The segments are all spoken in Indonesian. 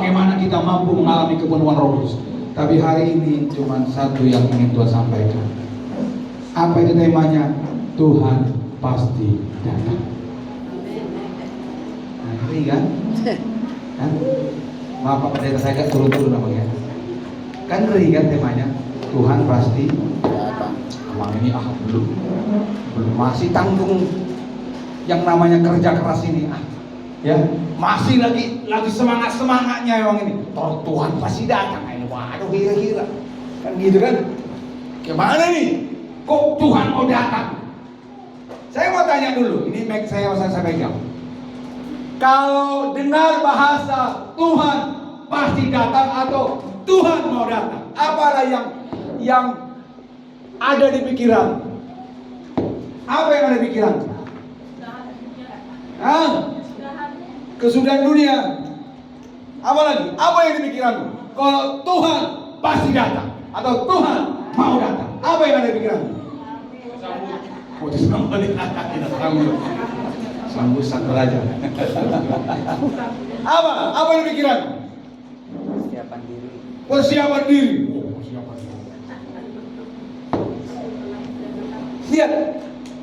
bagaimana kita mampu mengalami kepenuhan Roh Kudus. Tapi hari ini cuma satu yang ingin Tuhan sampaikan. Apa itu temanya? Tuhan pasti datang. Nah, ngeri kan? Kan? Maaf Pak Pendeta, saya agak turun-turun namanya. Kan ngeri kan temanya? Tuhan pasti datang. Emang ini belum masih tanggung yang namanya kerja keras ini, ya masih lagi semangatnya yang ini. Tuhan pasti datang. Waduh, kira-kira kan gitu kan? Gimana nih? Kok Tuhan mau datang? Saya mau tanya dulu. Ini saya pegang. Kalau dengar bahasa Tuhan pasti datang atau Tuhan mau datang, apalah yang ada di pikiran? Apa yang ada di pikiran? Kesudahan dunia. Apa lagi? Apa yang di pikiranmu? Kalau Tuhan pasti datang atau Tuhan mau datang, apa yang ada di pikiranmu? Sambut satu raja. Apa yang di pikiranmu? Persiapan diri. Lihat,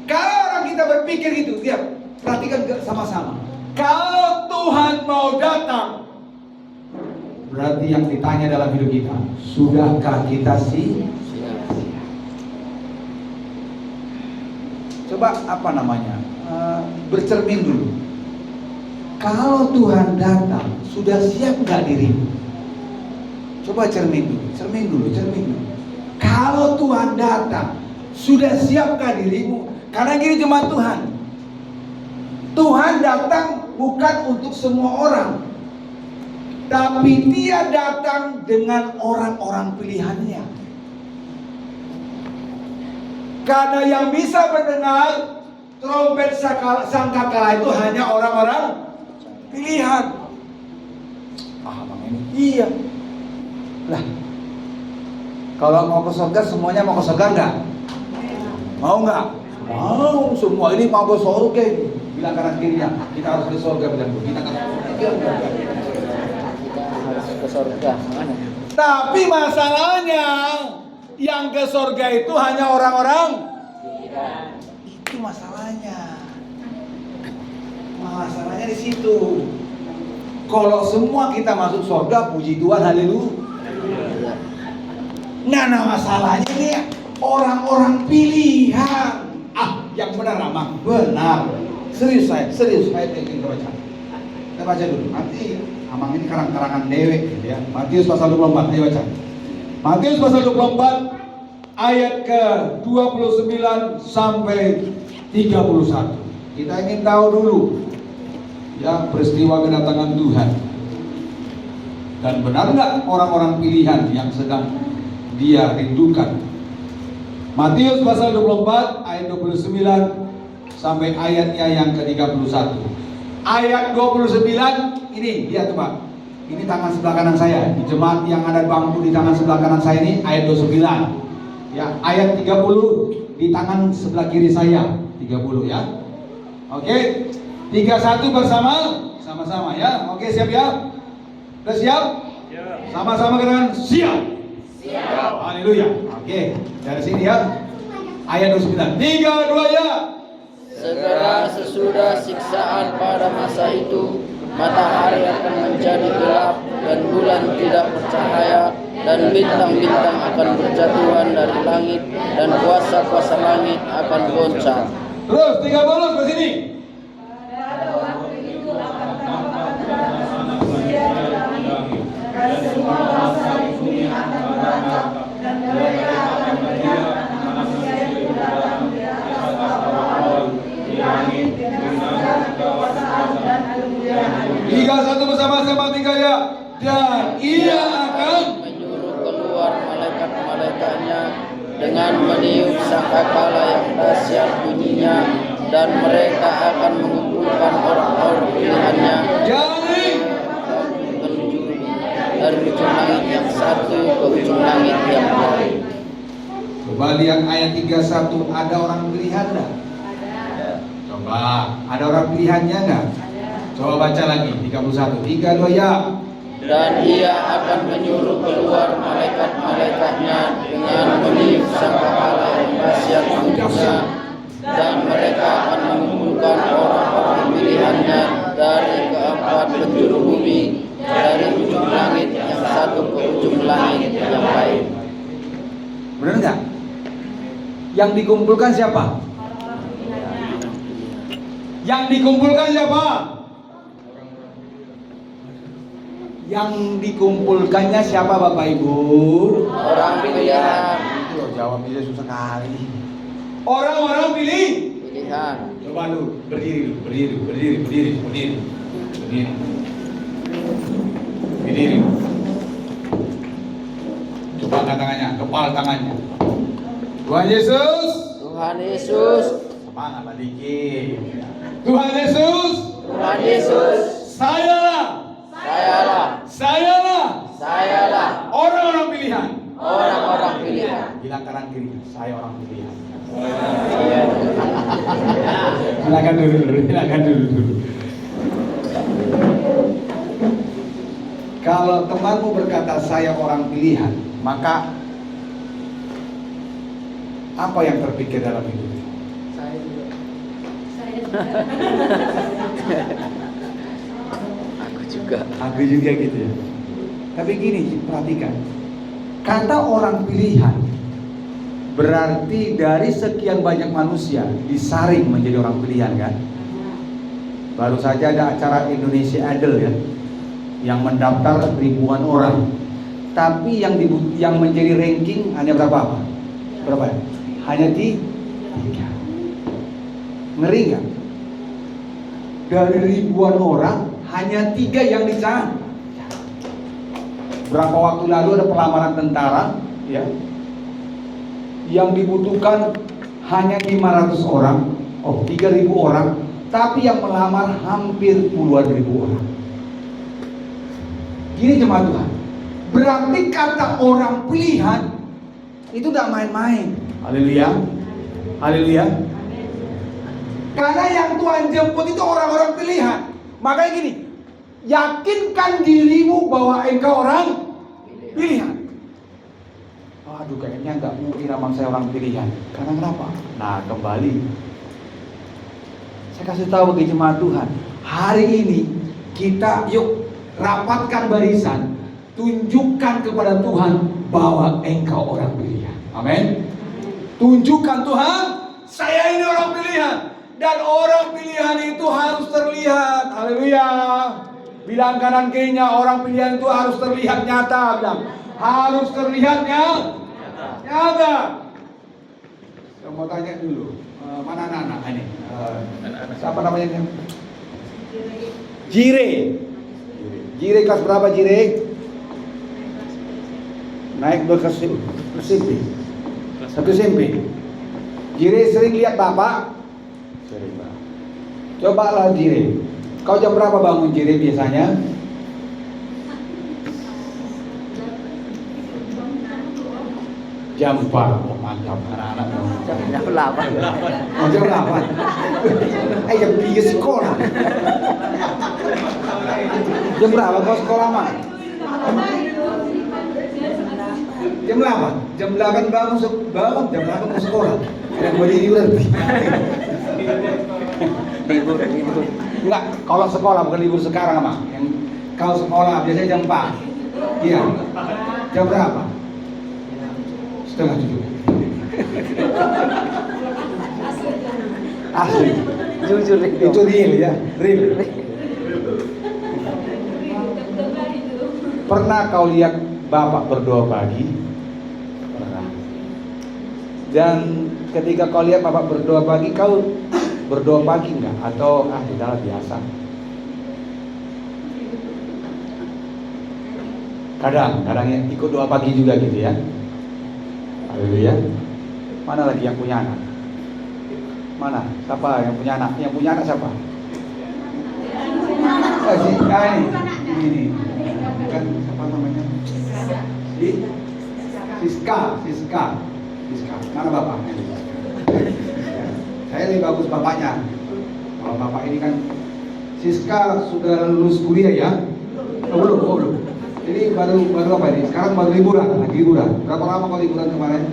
kalau orang kita berpikir gitu, lihat, perhatikan sama-sama. Kalau Tuhan mau datang, berarti yang ditanya dalam hidup kita, sudahkah kita siap? Coba bercermin dulu. Kalau Tuhan datang, sudah siap nggak dirimu? Coba cermin dulu. Kalau Tuhan datang, sudah siapkah dirimu? Karena gini cuma Tuhan datang bukan untuk semua orang, tapi Dia datang dengan orang-orang pilihannya. Karena yang bisa mendengar trompet sangkakala itu hanya orang-orang pilihan. Bang ini? Iya. Lah, kalau mau ke surga semuanya mau ke surga enggak? Mau enggak? Mau, semua ini mau ke surga ini. Bilang kanan kirinya, kita harus ke surga bilang bu. Kita harus ke surga. Tapi masalahnya yang ke surga itu hanya orang-orang. Itu masalahnya. Masalahnya di situ. Kalau semua kita masuk surga, puji Tuhan, haleluya. Nah, masalahnya ini orang-orang pilihan. Yang benar Amang, benar. Serius saya ingin baca. Kita baca dulu. Nanti Amang ini karangan dewek gitu ya. Matius pasal 24, ayo baca. Matius pasal 24 ayat ke 29 sampai 31. Kita ingin tahu dulu ya peristiwa kedatangan Tuhan. Dan benar nggak orang-orang pilihan yang sedang Dia rindukan? Matius pasal 24 ayat 29 sampai ayatnya yang ke-31. Ayat 29 ini lihat coba. Ini tangan sebelah kanan saya. Di jemaat yang ada bangku di tangan sebelah kanan saya ini ayat 29. Ya, ayat 30 di tangan sebelah kiri saya. 30 ya. Oke. 31 sama-sama ya. Oke, siap ya? Sudah siap? Sama-sama katakan siap. Siap. Haleluya. Oke, dari sini ya. Ayat 29. 3, 2 ya. Segera sesudah siksaan pada masa itu, matahari akan menjadi gelap dan bulan tidak bercahaya dan bintang-bintang akan berjatuhan dari langit dan kuasa-kuasa langit akan goncang. Terus 30 ke sini. Tiga satu bersama-sama tiga ya. Dan Ia akan menyuruh keluar malaikat-malaikatnya dengan meniup sangkakala yang dahsyat bunyinya, dan mereka akan mengumpulkan orang-orang pilihannya dari ujung langit yang satu ke ujung langit yang lain. Coba lihat ayat 31, ada orang pilihan enggak? Coba, ada orang pilihannya enggak? Coba baca lagi 31. 3, 2 ya. Dan ia akan menyuruh keluar malaikat-malaikatnya dengan meniup sangkakala yang dahsyat bunyinya, dan mereka akan mengumpulkan orang-orang pilihannya dari keempat penjuru bumi, dari ujung langit yang satu ke ujung langit yang lain. Benar nggak? Yang dikumpulkan siapa? Yang dikumpulkan siapa? Yang dikumpulkannya siapa Bapak Ibu? Orang pilihan. Itu jawab dia susah kali. Orang-orang Pilihan. Coba lu berdiri. Coba angkat tangannya, kepal tangannya. Tuhan Yesus. Tuhan Yesus. Semangat balikin. Tuhan Yesus. Tuhan Yesus. Sayalah orang-orang pilihan. Orang-orang pilihan. Bilang kanan kiri, saya orang pilihan. Saya. Silakan dulu. Kalau temanmu berkata saya orang pilihan, maka apa yang terpikir dalam hidupnya? Saya juga. Aku juga. Aku juga gitu ya. Tapi gini, perhatikan. Kata orang pilihan berarti dari sekian banyak manusia disaring menjadi orang pilihan kan? Baru saja ada acara Indonesia Idol ya, yang mendaftar ribuan orang. Tapi yang menjadi ranking hanya berapa? Berapa ya? Hanya 3. Ngeri nggak? Dari ribuan orang hanya 3 yang dicari. Berapa waktu lalu ada pelamaran tentara, ya, yang dibutuhkan hanya 500 orang, 3.000 orang, tapi yang melamar hampir puluhan ribu orang. Gini jemaat Tuhan, berarti kata orang pilihan itu tidak main-main. Haleluya, haleluya. Karena yang Tuhan jemput itu orang-orang pilihan. Makanya gini, yakinkan dirimu bahwa engkau orang pilihan. Aduh, kayaknya nggak mungkin abang saya orang pilihan. Karena kenapa? Nah, kembali saya kasih tahu bagi jemaat Tuhan, hari ini kita yuk rapatkan barisan, tunjukkan kepada Tuhan bahwa engkau orang pilihan. Amin. Tunjukkan Tuhan, saya ini orang pilihan. Dan orang pilihan itu harus terlihat. Haleluya. Bilang kanan kirinya, orang pilihan itu harus terlihat nyata. Bilang, harus terlihat nyata. Saya mau tanya dulu, mana anak-anak ini? Siapa namanya? Jire. Jire kelas berapa Jire? Naik ke SMP. Satu SMP. Jire sering lihat Bapak? Sering, Pak. Cobalah Jire. Kau jam berapa bangun Jire biasanya? Jam 4. Oh, mantap anak-anak. Jam 8. Oh, jam 8. Jam 3 sekolah. Jam berapa kau sekolah, Mak? Jam 8. Jam 8 bangun, jam 8 mau sekolah. Dan berdiri berarti. Libur. Enggak, kalau sekolah bukan libur sekarang, Mak. Yang kau sekolah biasanya jam 4. Iya. Jam berapa? Setengah 7. Asli. Jujur Itu real ya, real. Pernah kau lihat Bapak berdoa pagi? Pernah. Dan ketika kau lihat Bapak berdoa pagi, kau berdoa pagi enggak? Atau sudahlah biasa? Kadang yang ikut doa pagi juga gitu ya. Haleluya. Mana lagi yang punya anak? Mana? Siapa yang punya anak? Yang punya anak siapa? Ini. Kan siapa namanya? Siska. Mana bapaknya? Saya lebih bagus bapaknya. Kalau bapak ini kan Siska sudah lulus kuliah ya? Oh, belum. Ini baru apa ini? Sekarang baru liburan, lagi liburan. Berapa lama kau liburan kemarin?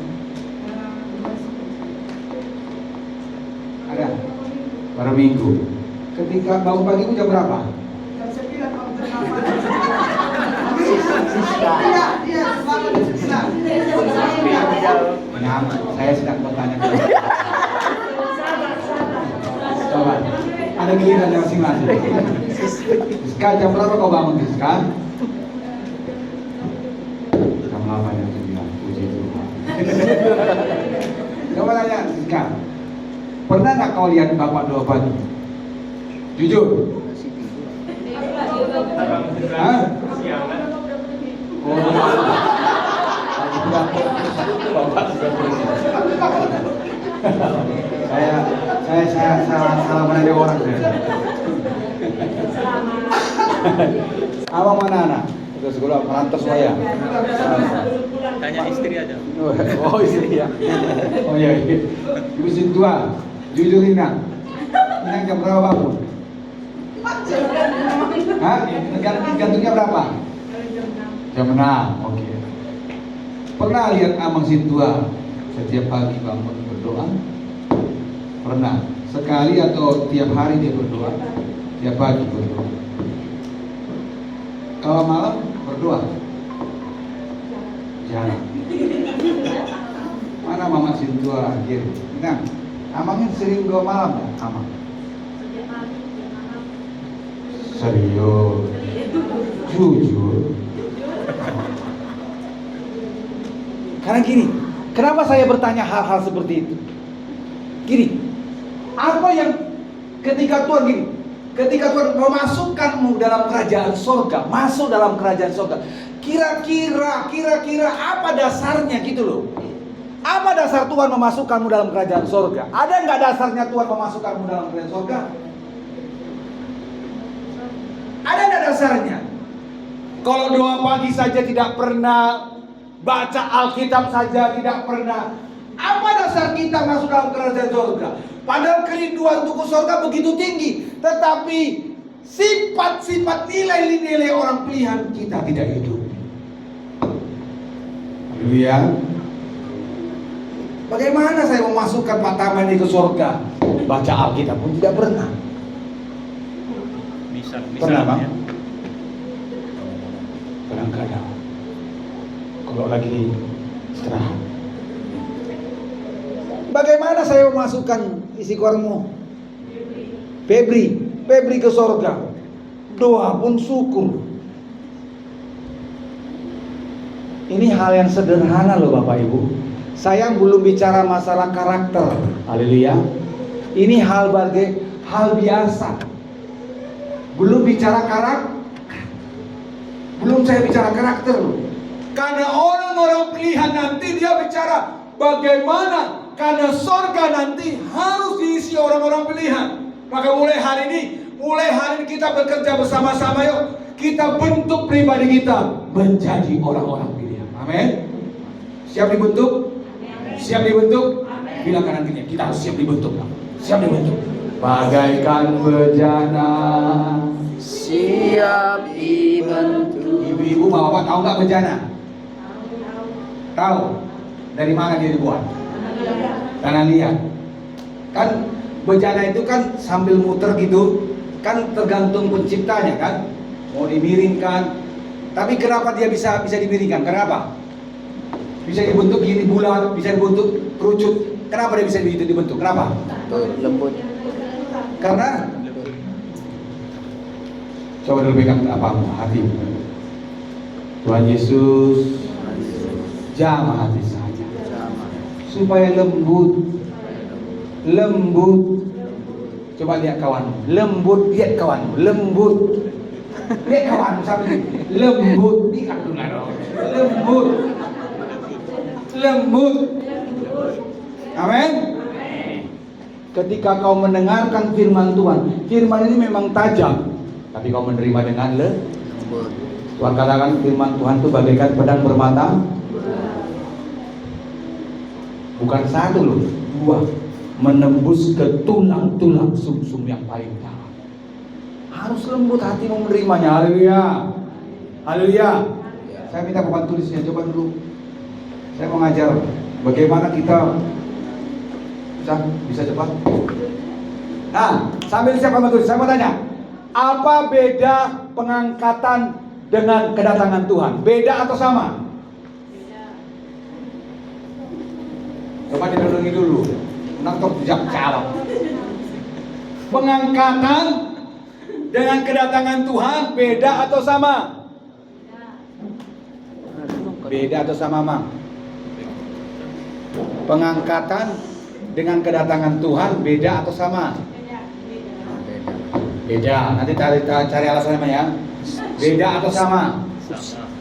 Ada? Baru minggu. Ketika bangun pagi itu jam berapa? Jam 9 kalau berapa? Iya, bangun jam 9. Nah, saya sedang bertanya. Coba, ada giliran masing-masing. Siska, jam berapa kau bangun, Siska? Jam 8 jam 9. Puji Tuhan. Coba tanya, Siska. Pernah nggak kau lihat Bapak doa pagi? Jujur. Hah? Oh. saya salah menanya orang saya. Abang mana anak? Ke sekolah merantau saya. Tanya istri aja. Oh istri ya. Oh iya. Ibu Sintua, jujur Inang. Inang jam berapa bangun? Hah? Gantungnya berapa? Jam 6. Oke. Pernah lihat Amang Sintua setiap pagi bangun berdoa? Pernah. Sekali atau tiap hari dia berdoa? Tiap pagi berdoa. Kalau malam berdoa? Jarang. Mana Mama Sintua hadir? Nah, Amangnya sering doa malam ya? Amang? Serius? Jujur? Karena gini, kenapa saya bertanya hal-hal seperti itu? Gini, apa yang ketika Tuhan memasukkanmu dalam kerajaan sorga, masuk dalam kerajaan sorga, kira-kira apa dasarnya gitu loh? Apa dasar Tuhan memasukkanmu dalam kerajaan sorga? Ada nggak dasarnya Tuhan memasukkanmu dalam kerajaan sorga? Ada nggak dasarnya? Kalau doa pagi saja tidak pernah, baca Alkitab saja tidak pernah, apa dasar kita masuk dalam kerajaan sorga? Padahal kerinduan untuk sorga begitu tinggi, tetapi sifat-sifat nilai-nilai orang pilihan kita tidak hidup. Haleluya. Bagaimana saya memasukkan Pak Taman ini ke sorga? Baca Alkitab pun tidak pernah. Pernah Bang? Kadang-kadang kalau lagi istirahat. Bagaimana saya memasukkan isi keluarmu? Febri ke sorga. Doa pun syukur. Ini hal yang sederhana loh Bapak Ibu. Saya belum bicara masalah karakter. Haleluya. Ini hal biasa. Belum bicara karakter. Belum saya bicara karakter loh. Karena orang-orang pilihan nanti dia bicara bagaimana, karena sorga nanti harus diisi orang-orang pilihan. Maka mulai hari ini kita bekerja bersama-sama yuk. Kita bentuk pribadi kita menjadi orang-orang pilihan. Amin. Siap dibentuk? Siap dibentuk? Bilang kanan kiri, kita harus siap dibentuk. Siap dibentuk. Bagaikan bejana siap dibentuk. Ibu-ibu bapak tahu nggak bejana? Tahu? Dari mana dia dibuat? Tanah liat. Kan bejana itu kan sambil muter gitu, kan tergantung penciptanya kan. Mau dimiringkan. Tapi kenapa dia bisa dimiringkan? Kenapa? Bisa dibentuk gini bulat, bisa dibentuk kerucut. Kenapa dia bisa dibentuk? Kenapa? Lembut. Karena coba dulu pegang apa hati. Tuhan Yesus jamah hati saya supaya lembut. Coba lihat kawanmu, lembut. Lihat kawanmu, lembut. Lihat kawanmu sampai lembut. Lihat dulu, lembut. Amin. Ketika kau mendengarkan firman Tuhan, firman ini memang tajam, tapi kau menerima dengan lembut. Tuhan katakan firman Tuhan itu bagaikan pedang bermata. Bukan satu loh, dua. Menembus ke tulang-tulang sumsum yang paling dalam. Harus lembut hati menerimanya. Haleluya. Haleluya. Saya minta papan tulisnya, coba dulu. Saya mau ngajar bagaimana kita bisa cepat. Nah, sambil siapa papan tulis, saya mau tanya, apa beda pengangkatan dengan kedatangan Tuhan? Beda atau sama? Coba direnungi dulu. Nangkep jawab. Pengangkatan dengan kedatangan Tuhan beda atau sama? Beda atau sama, Mang? Pengangkatan dengan kedatangan Tuhan beda atau sama? Beda. Nanti cari alasannya ya. Beda atau sama?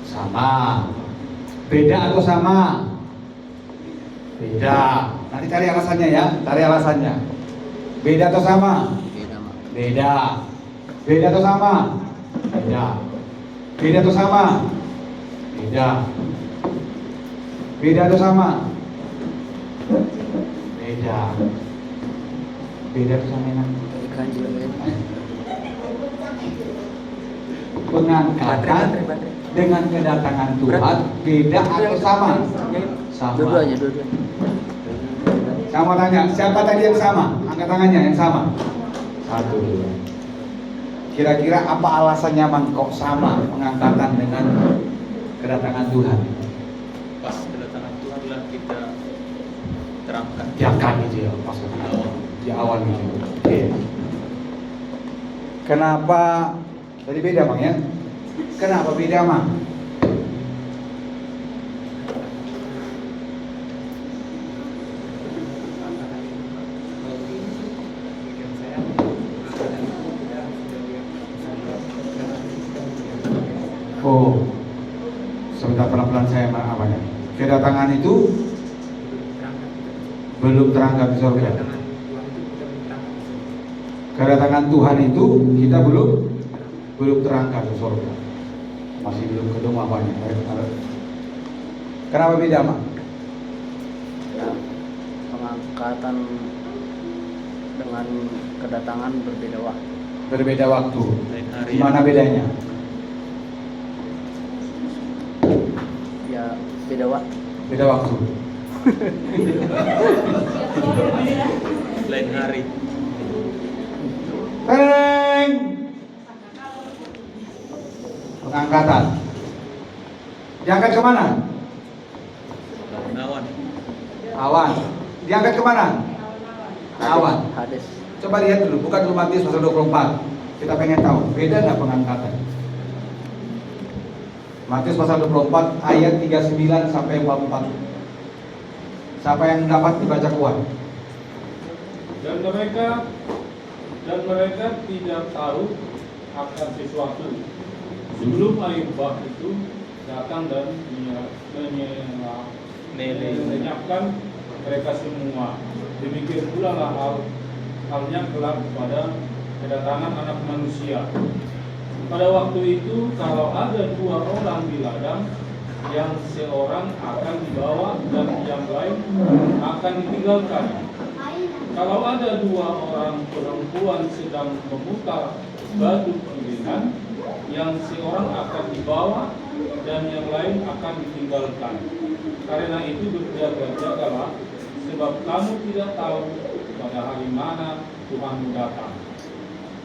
Sama. Beda atau sama? Beda. Nanti cari alasannya ya. Cari alasannya. Beda atau sama? Beda. Beda atau sama? Beda. Beda atau sama? Beda. Beda atau sama? Beda. Beda atau sama enak? Pengangkatan dengan kedatangan Tuhan beda atau sama? Sama. Dua-duanya. Saya mau tanya, siapa tadi yang sama? Angkat tangannya yang sama. Satu. Kira-kira apa alasannya, Mang, kok sama pengangkatan dengan kedatangan Tuhan? Pas kedatangan Tuhan lah kita terangkat. Diangkat gitu ya, maksudnya di awal gitu. Oke. Kenapa tadi beda, Mang, ya? Kenapa beda, Mang? Oh, sebentar pelan-pelan saya apa ya? Kedatangan itu belum terangkat di surga. Kedatangan Tuhan itu kita belum terangkat di surga. Masih belum ketemu apanya. Kenapa beda, Mak? Pengangkatan dengan kedatangan berbeda waktu. Berbeda waktu. Lain hari. Gimana bedanya? Ya beda waktu. Beda waktu. Lain hari. Teng. Pengangkatan. Diangkat kemana? Awan. Awan. Diangkat kemana? Awan. Hades. Coba lihat dulu, buka dulu Matius pasal 24. Kita pengen tahu, beda nggak pengangkatan? Matius pasal 24 ayat 39 sampai 44. Siapa yang dapat dibaca kuat? Dan mereka tidak tahu akan sesuatu sebelum air bah itu datang dan menyenyapkan mereka semua. Demikian pula lah halnya kelak pada kedatangan Anak Manusia. Pada waktu itu, kalau ada dua orang di ladang, yang seorang akan dibawa dan yang lain akan ditinggalkan. Kalau ada dua orang perempuan sedang memutar batu piringan, yang seorang akan dibawa dan yang lain akan ditinggalkan. Karena itu berjaga-jagalah, sebab kamu tidak tahu pada hari mana Tuhan datang.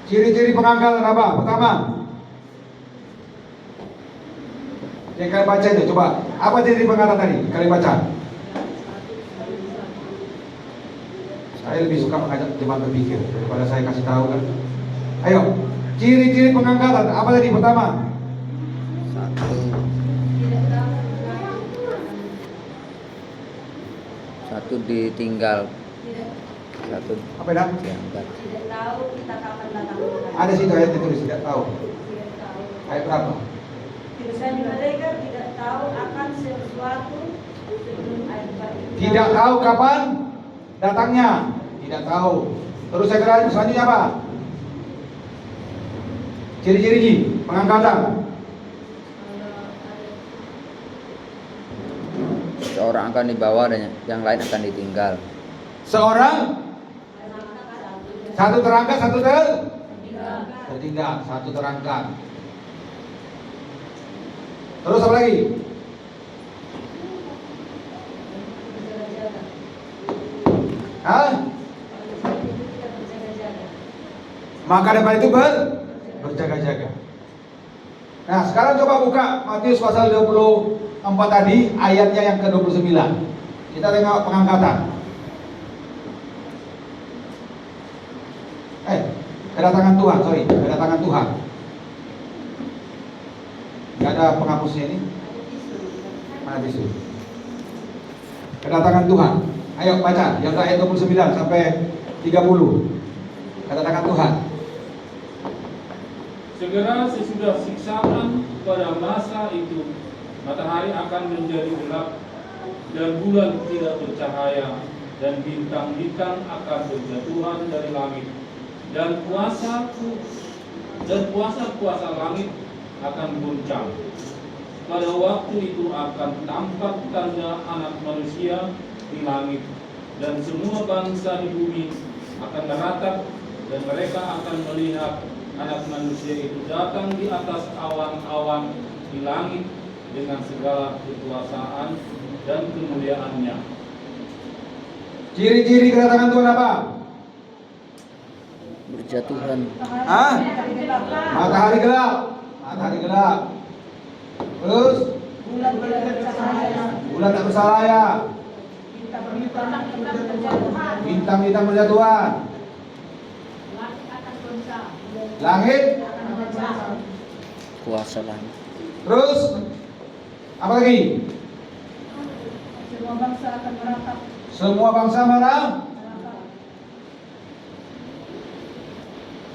Ciri-ciri pengangkatan apa? Pertama, yang kalian baca itu, coba. Apa ciri pengangkatan tadi? Kalian baca. Saya lebih suka mengajak jemaat berpikir daripada saya kasih tahu kan. Ayo, ciri-ciri pengangkatan apa tadi? Pertama, Satu ditinggal. Satu apa dah? diangkat. Tidak tahu kita kapan datang. Ada situ ayat ditulis, tidak tahu. Tidak tahu. Ayat berapa? Dan mereka tidak tahu akan sesuatu sebelum air bah itu. Tidak tahu kapan datangnya. Tidak tahu. Terus saya kira selanjutnya apa? Ciri-ciri pengangkatan. Seorang akan dibawa dan yang lain akan ditinggal. Seorang satu terangkat, satu tertinggal, satu terangkat. Terus apa lagi? Berjaga-jaga. Hah? Tidak berjaga-jaga. Maka daripada itu berjaga-jaga. Nah, sekarang coba buka Matius pasal 24 tadi, ayatnya yang ke-29. Kita tengok pengangkatan. Kedatangan Tuhan, kedatangan Tuhan. Gak ada penghapusnya ini? Mana tisu? Kedatangan Tuhan. Ayo baca, yang ayat 29 sampai 30. Kedatangan Tuhan. Segera sesudah siksaan pada masa itu, matahari akan menjadi gelap dan bulan tidak bercahaya dan bintang-bintang akan berjatuhan dari langit dan kuasa-kuasa langit akan goncang. Pada waktu itu akan tampak tanda Anak Manusia di langit dan semua bangsa di bumi akan meratap dan mereka akan melihat Anak Manusia itu datang di atas awan-awan di langit dengan segala kekuasaan dan kemuliaannya. Ciri-ciri kedatangan Tuhan apa? Berjatuhan. Hah? Matahari gelap. Matahari gelap. Terus Bulan tidak bercahaya. bulan tak bercahaya. Bintang-bintang berjatuhan. Bintang-bintang berjatuhan. Langit. Kuasa langit. Terus apa lagi? Semua bangsa akan meratap. Semua bangsa marah.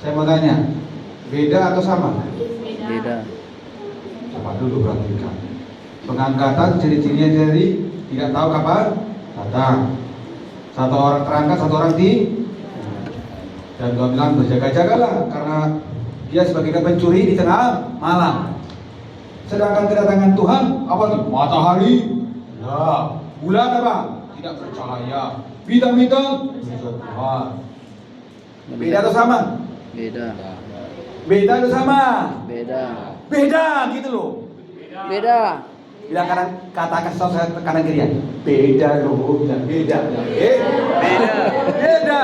Saya mau tanya, beda atau sama? Beda. Coba dulu perhatikan. Pengangkatan ciri-cirinya dari tidak tahu kapan datang. Satu orang terangkat, satu orang di. Dan Tuhan bilang berjaga-jagalah karena dia sebagai pencuri di tengah malam. Sedangkan kedatangan Tuhan apa nih? Matahari, ya. Bulan apa? Tidak bercahaya. Bintang-bintang berjatuhan. Beda atau sama? Beda. Beda atau sama? Beda. Beda gitu loh. Beda. Bilang kanan, katakan saya kanan kiri ya. Beda loh, bilang beda. Beda. Beda.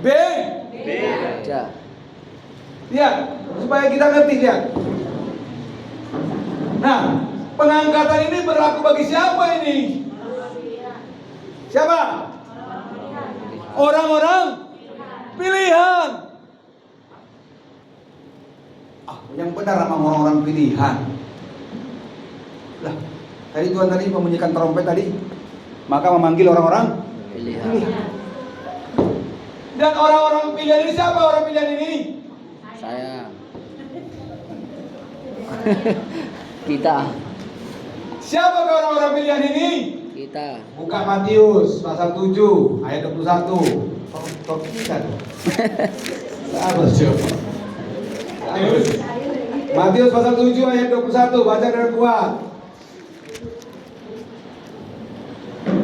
Beda. Ya, supaya kita ngerti ya. Nah, pengangkatan ini berlaku bagi siapa ini? Siapa? Orang-orang pilihan. Yang benar sama orang-orang pilihan. Lah, tadi Tuhan tadi membunyikan trompet tadi, maka memanggil orang-orang Pilihan. Dan orang-orang pilihan ini siapa orang pilihan ini? Saya. Kita. Siapa orang-orang pilihan ini? Kita. Buka Matius pasal 7 ayat 21. Tok kita. Sabar coba. Matius pasal 7 ayat 21, baca dengan kuat.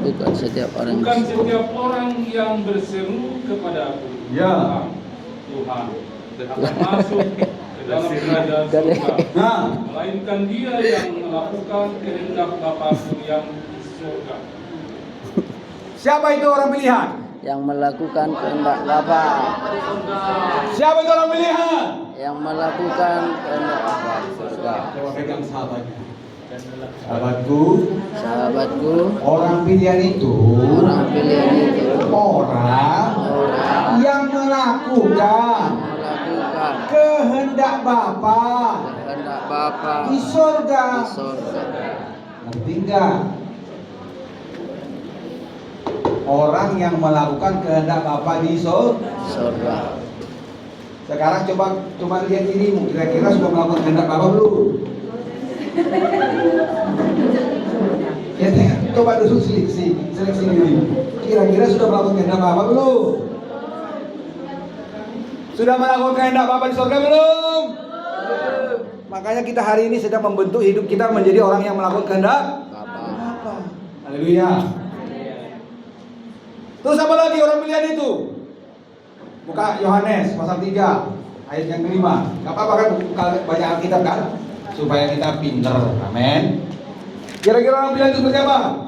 Bukan setiap orang. Bukan setiap orang yang berseru kepada aku, Ya. Tuhan, akan masuk ke dalam kerajaan surga, Nah, melainkan dia yang melakukan kehendak Bapa-Ku yang di surga. siapa itu orang pilihan? Yang melakukan kehendak Bapa. Siapa itu orang pilihan? Yang melakukan kehendak Bapa. Surga. Coba pegang sahabatnya. Sahabatku, Sahabatku, orang pilihan itu orang pilihan itu orang yang melakukan kehendak Bapa kehendak Bapa di surga. di surga. Ngerti enggak? Orang yang melakukan kehendak Bapa di Surga. Sekarang coba lihat dirimu, kira-kira sudah melakukan kehendak Bapa belum? Ya, coba dulu seleksi diri. Kira-kira sudah melakukan kehendak Bapa belum? Sudah melakukan kehendak Bapa di surga belum? Makanya kita hari ini sedang membentuk hidup kita menjadi orang yang melakukan kehendak Bapa. Haleluya. Terus apa lagi orang pilihan itu? Buka Yohanes pasal 3 ayat yang kelima. Gak apa-apa kan baca Alkitab kan? Supaya kita pinter. Amin. Kira-kira orang bilang itu seperti apa?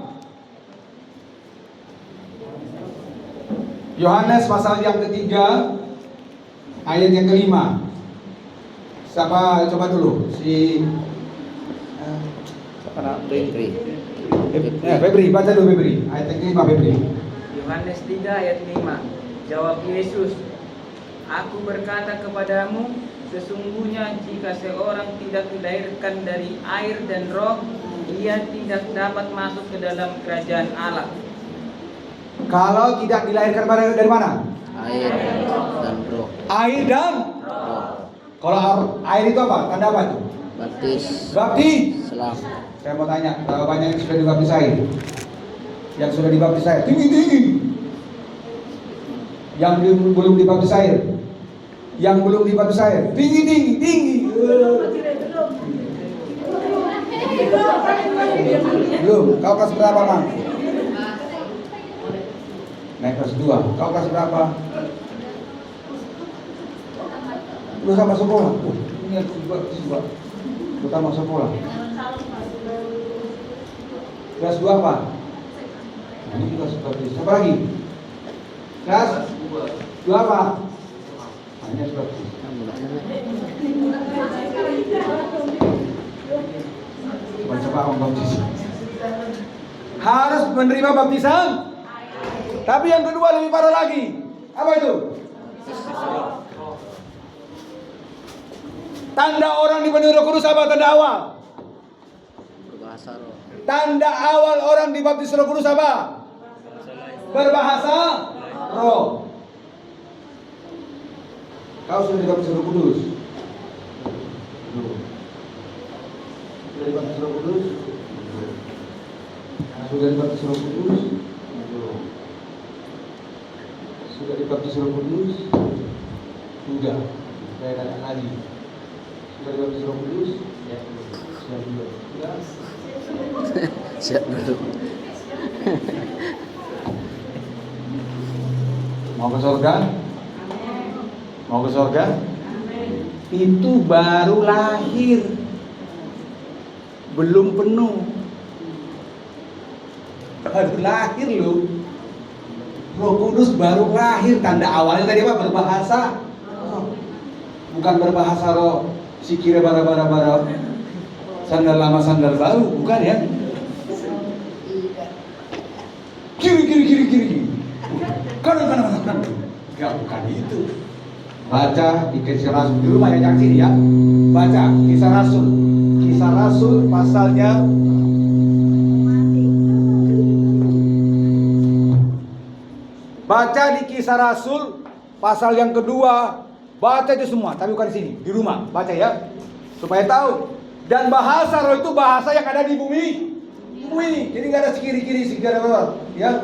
Yohanes pasal yang ketiga, ayat yang kelima. Siapa coba dulu? Siapa nak? Febri, baca dulu Febri. Ayat yang kelima Febri. Yohanes 3 ayat 5. Jawab Yesus, Aku berkata kepadamu, sesungguhnya jika seorang tidak dilahirkan dari air dan roh, ia tidak dapat masuk ke dalam kerajaan Allah. Kalau tidak dilahirkan dari mana? Air dan roh. Air dan Roh. kalau air itu apa? Tanda apa itu? Baptis. Baptis. Selam. Saya mau tanya, berapa banyak yang sudah dibaptis air? Yang sudah dibaptis air, tinggi. Yang belum dibaptis air? Yang belum dibaptis air, tinggi. Belum. Kau kelas berapa, Mang? Naik kelas 2. Kau kelas berapa? Lu sama sekolah. Oh, ini aku juga. Utama sekolah. Kelas 2 apa? Ini kelas baptis. Siapa lagi? Kelas 2 apa? Hanya baptis. Coba orang baptis. Harus menerima baptisan. Tapi yang kedua lebih parah lagi. Apa itu? Tanda orang dipenuhi Roh Kudus apa tanda awal? Berbahasa roh. Tanda awal orang dibaptis Roh Kudus apa? Berbahasa roh. Kau sudah dibaptis Roh Kudus? Belum. Sudah dibaptis Roh Kudus? Sudah dibaptis Roh Kudus? Belum. Sudah dibaptis Roh Kudus? Sudah. Saya tanya lagi. Sudah dibaptis Roh Kudus? Ya. Sudah belum. Sudah. Siap dulu. Mau ke surga? Mau ke surga? Itu baru lahir, belum penuh. Baru lahir loh. Roh Kudus baru lahir. Tanda awalnya tadi apa? Berbahasa. Bukan berbahasa roh. Sikire bara. Sandal lama sandal baru, bukan ya? Kiri. Kanan. Enggak, bukan itu. Baca di Kisah Rasul di rumah yang sini ya. Baca Kisah Rasul. Kisah Rasul pasalnya baca di Kisah Rasul pasal yang kedua. Baca itu semua, tapi bukan di sini, di rumah. Baca ya. Supaya tahu. Dan bahasa roh itu bahasa yang ada di bumi. Jadi nggak ada sekiri-kiri segala ya.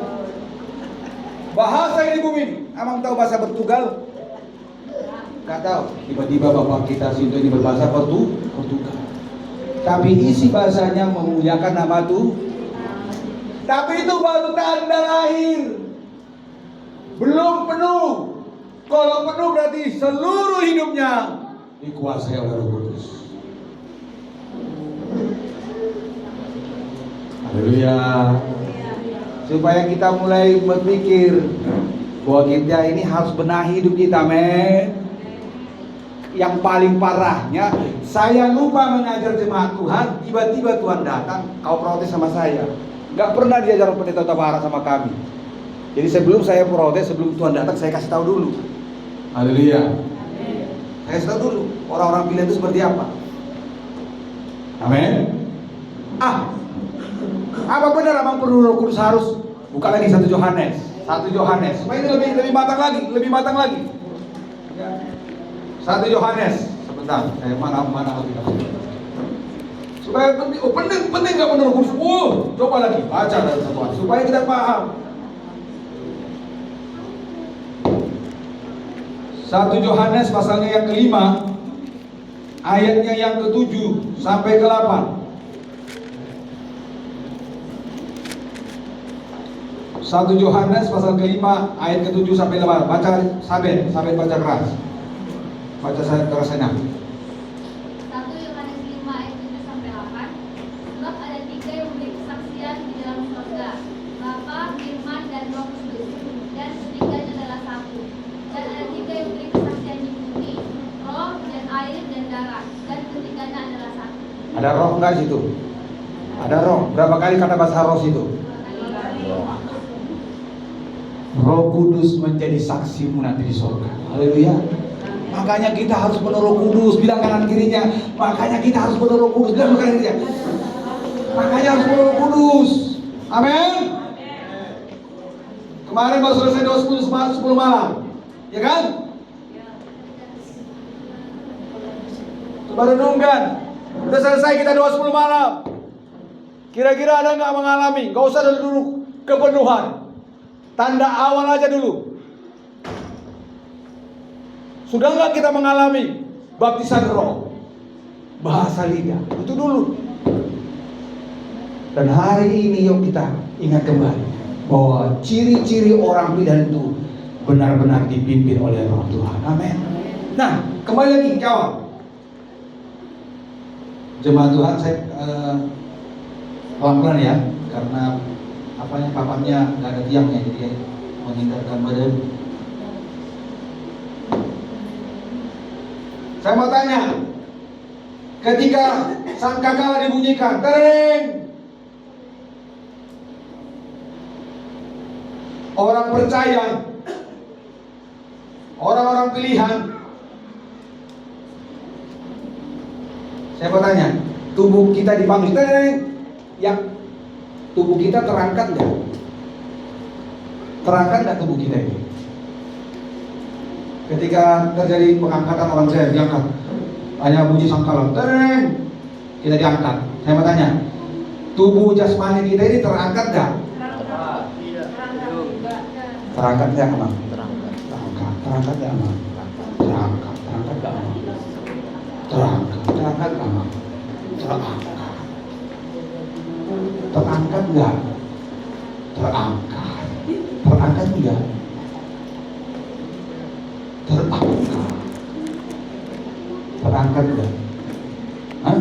Bahasa yang di bumi. Emang tahu bahasa Portugal? Nggak tahu. Tiba-tiba bapak kita Sinto ini berbahasa Portugal. Tapi isi bahasanya memuliakan nama Tuhan. Tapi itu baru tanda lahir. Belum penuh. Kalau penuh berarti seluruh hidupnya dikuasai oleh Roh Kudus. Haleluya. Supaya kita mulai berpikir bahwa kita ini harus benahi hidup kita, men. Yang paling parahnya, saya lupa mengajar jemaat Tuhan, tiba-tiba Tuhan datang, kau protes sama saya. Gak pernah diajar pendeta Tabara sama kami. Jadi sebelum saya protes, sebelum Tuhan datang, saya kasih tahu dulu. Haleluya. Saya kasih tahu dulu orang-orang pilihan itu seperti apa. Amin. Apa benar abang perlu Roh Kudus harus buka lagi 1 Yohanes. Supaya ini lebih matang lagi. Ya. 1 Yohanes. Sebentar, mana Alkitab. Supaya penting enggak benar Roh Kudus. Coba lagi baca dari 1 Yohanes supaya kita paham. 1 Yohanes pasalnya yang kelima, ayatnya yang ke-7 sampai ke-8. 1 Yohanes pasal ke-5 ayat ke-7 sampai 8. Baca sampai baca keras. Baca saya kerasanya. 1 Yohanes 5 ayat 7 sampai 8. Sebab ada 3 yang memberi kesaksian di dalam surga, Bapa, Firman, dan Roh Kudus, dan ketiganya adalah satu. Dan ada 3 yang memberi kesaksian di bumi, roh dan air dan darah, dan ketiganya adalah satu. Ada roh enggak di situ? Ada roh. Berapa kali kata bahasa roh situ? Roh Kudus menjadi saksimu nanti di surga. Haleluya. Makanya kita harus penuh Roh Kudus. Bilang kanan kirinya, makanya kita harus penuh Roh Kudus. Bilang kanan kirinya, makanya harus penuh Roh Kudus. Amin. Kemarin baru selesai doa 10 malam, ya kan? Coba renungkan. Udah selesai kita doa 10 malam. Kira-kira ada nggak mengalami? Gak usah dulu kepenuhan. Tanda awal aja dulu. Sudah nggak kita mengalami baptisan roh, bahasa lidah? Itu dulu. Dan hari ini yuk kita ingat kembali bahwa ciri-ciri orang pilihan itu benar-benar dipimpin oleh Roh Tuhan. Amin. Nah, kembali lagi kawan. Jemaat Tuhan, saya pelan-pelan ya, karena papannya nggak ada tiangnya, jadi menghindarkan badan. Saya mau tanya, ketika sangkakala dibunyikan, tereng, orang percaya, orang-orang pilihan, saya mau tanya, tubuh kita dipanggil, tereng, ya, tubuh kita terangkat nggak? Terangkat nggak tubuh kita ini? Ketika terjadi pengangkatan orang saya diangkat, hanya bunyi sangkala, tereng, kita diangkat. Saya mau tanya, tubuh jasmani kita ini terangkat nggak? Terangkat nggak, Amang? Terangkat nggak, Amang? Terangkat nggak, Amang? Terangkat nggak, Amang? Terangkat nggak? Terangkat nggak? Terangkat nggak? Hah?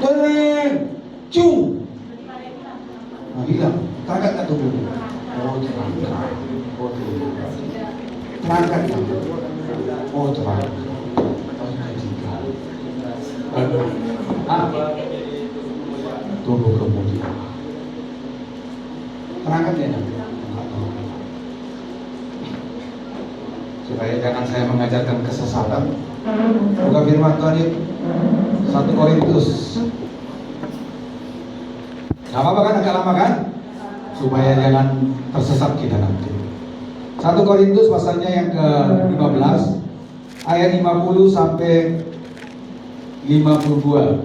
Tereng, cung. Nah, hilang. Terangkat nggak tubuh? Oh, terangkat. Oh, terangkat nggak? Oh, terangkat. Tubuh kemudian. Terangkat ya? Supaya jangan saya mengajarkan kesesatan. Buka firman Tuhan yuk. 1 Korintus. Gak apa-apa kan, agak lama kan? Supaya jangan tersesat kita nanti. 1 Korintus pasalnya yang ke-15 ayat 50 sampai 52.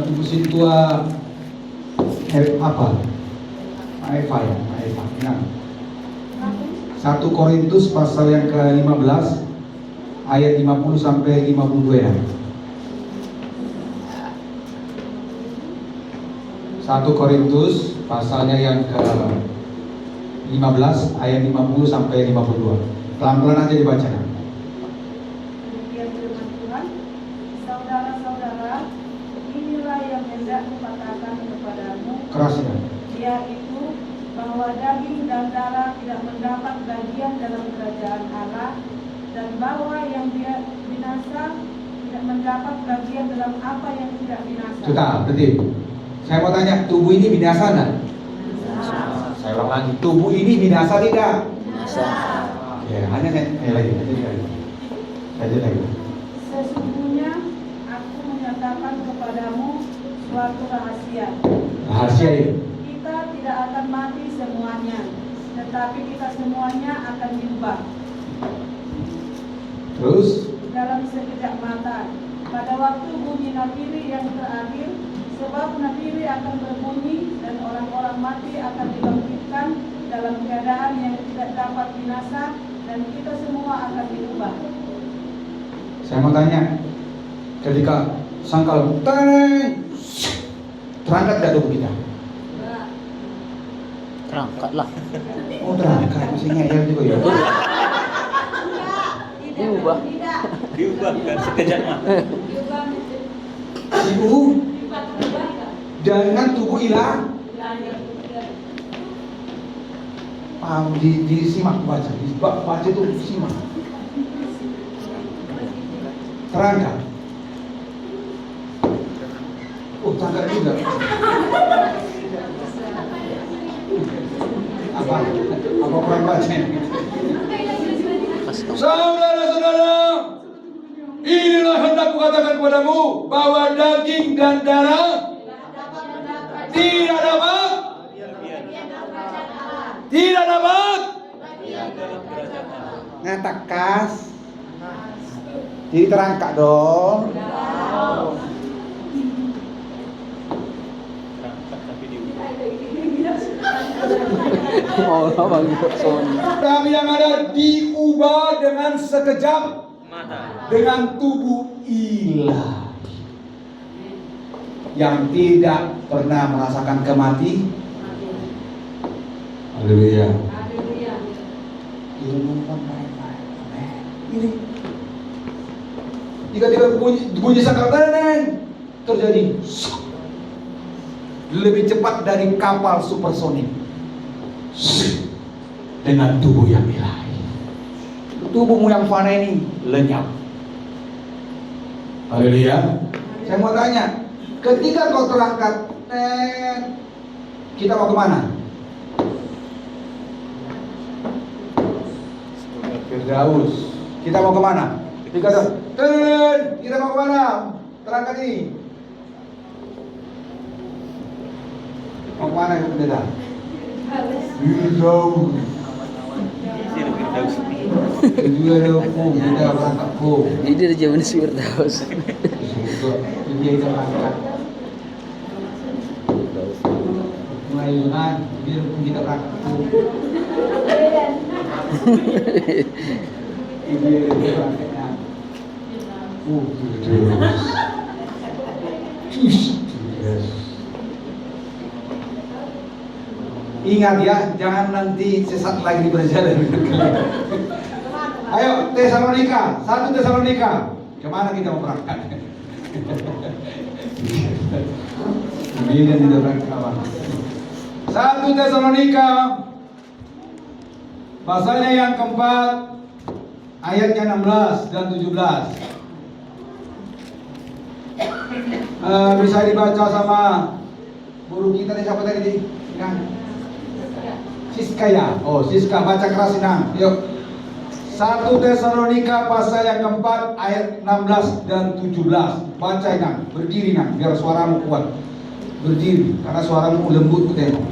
Ibu Sintua apa? Eva ya, Eva. Nah, 1 Korintus pasal yang ke-15 ayat 50 sampai 52 ya. 1 Korintus pasalnya yang ke-15 ayat 50 sampai 52. Pelan-pelan aja dibaca. Demikian firman Tuhan, saudara-saudara, inilah yang hendak kukatakan kepadamu, Keras ya. yaitu bahwa daging dan darah tidak mendapat bagian dalam kerajaan Allah, dan bahwa yang dia binasa tidak mendapat bagian dalam apa yang tidak binasa. Sudah, berarti saya mau tanya, tubuh ini binasa enggak? Saya ulang lagi, tubuh ini binasa tidak? Binasa. Ya, hanya lagi. Sesungguhnya aku menyatakan kepadamu suatu rahasia. Rahasia ini. Kita tidak akan mati semuanya, tetapi kita semuanya akan diubah Terus dalam sekejap mata, pada waktu bunyi nafiri yang terakhir. Sebab nafiri akan berbunyi dan orang-orang mati akan dibangkitkan dalam keadaan yang tidak dapat binasa, dan kita semua akan diubah. saya mau tanya, ketika sangkal terangkat gak tubuh kita? Terangkat lah. Oh terangkat, masih ngeyel juga ya. Diubah. Diubah kan sekejap mata. Ibu, dengan tubuh hilang. Paham, disimak baca, baca itu simak. Terangkat. Oh terangkat juga. Apa kurang baca? Saudara-saudara, inilah hendak kukatakan kepadamu bahwa daging dan darah tidak dapat ngatakas. Jadi terangkat dong. Terangkat tapi diubah. Mau apa gitu? Kami yang ada diubah dengan sekejap Mata. dengan tubuh ilahi yang tidak pernah merasakan kematian. Haleluya. Ilmukan baik-baik. Ini jika tidak bunyi sakaraten terjadi lebih cepat dari kapal supersonik dengan tubuh yang ilahi. Tubuhmu yang fana ini lenyap. Haleluya. Saya mau tanya, ketika kau terangkat, kita mau kemana? Firdaus. Kita mau kemana? Kita mau kemana? Terangkat ini. Mau kemana itu pendeta? Firdaus. Firdaus. Itu ada hukum, kita berangkat hukum. Ini dari zaman Firdaus. Dia itu berangkat. Melayunan, biar kita berangkat hukum. Ini dia berangkatnya. Ingat ya, jangan nanti sesat lagi di perjalanan. Ayo Tesalonika, 1 Tesalonika. Kemana kita mau berangkat? Ini yang tidak berangkat apa? 1 Tesalonika, pasalnya yang keempat, ayatnya 16 dan 17. Bisa dibaca sama guru kita nih, siapa tadi? Siska ya. Oh, Siska, baca keras Inang. Yuk. 1 Tesalonika pasal yang keempat ayat 16 dan 17. Baca Inang, berdiri Inang, biar suaramu kuat. Berdiri, karena suaramu lembut ku tengok.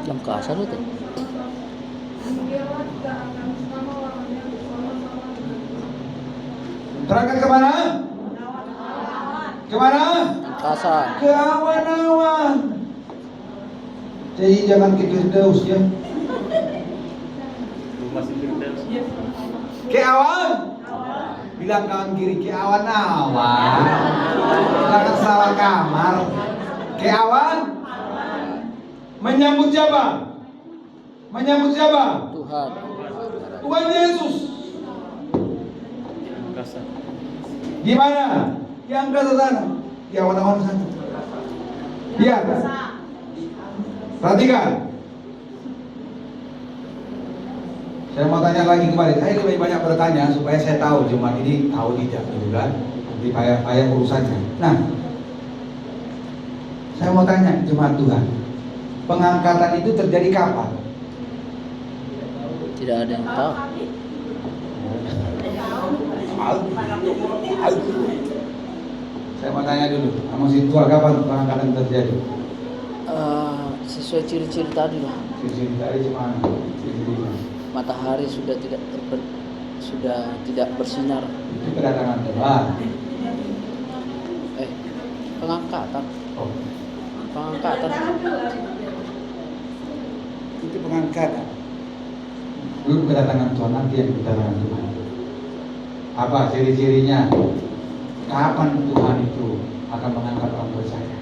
Jam kasar itu. Terangkat kemana? Kemana? Kasar. Ke awan-awan. Jadi jangan ke Firdaus ya. Belum masih Firdaus. Ke awan. Bilang kawan kiri ke awan-awan. Jangan salah kamar. Ke awan. Menyambut siapa? Menyambut siapa? Tuhan. Tuhan Yesus. Kasar. Di mana? Di angkasa sana. Di awan-awan sana. Lihat. Perhatikan. Saya mau tanya lagi kembali. Saya lebih banyak bertanya supaya saya tahu jemaat ini tahu tidak, gitu kan? Jadi payah urusannya. Nah, saya mau tanya jemaat Tuhan. Pengangkatan itu terjadi kapan? Tidak ada yang tahu. Saya mau tanya dulu, sama si tua kapan pengangkatan terjadi? Sesuai ciri-ciri tadi lah. Ciri-ciri tadi gimana? Ciri-cirinya. Matahari sudah tidak bersinar. Itu kedatangan Tuhan. Pengangkatan. Oh, Pengangkatan. itu pengangkatan. Belum kedatangan Tuhan, nanti yang kedatangan Tuhan. Apa ciri-cirinya? Kapan Tuhan itu akan mengangkat orang percaya?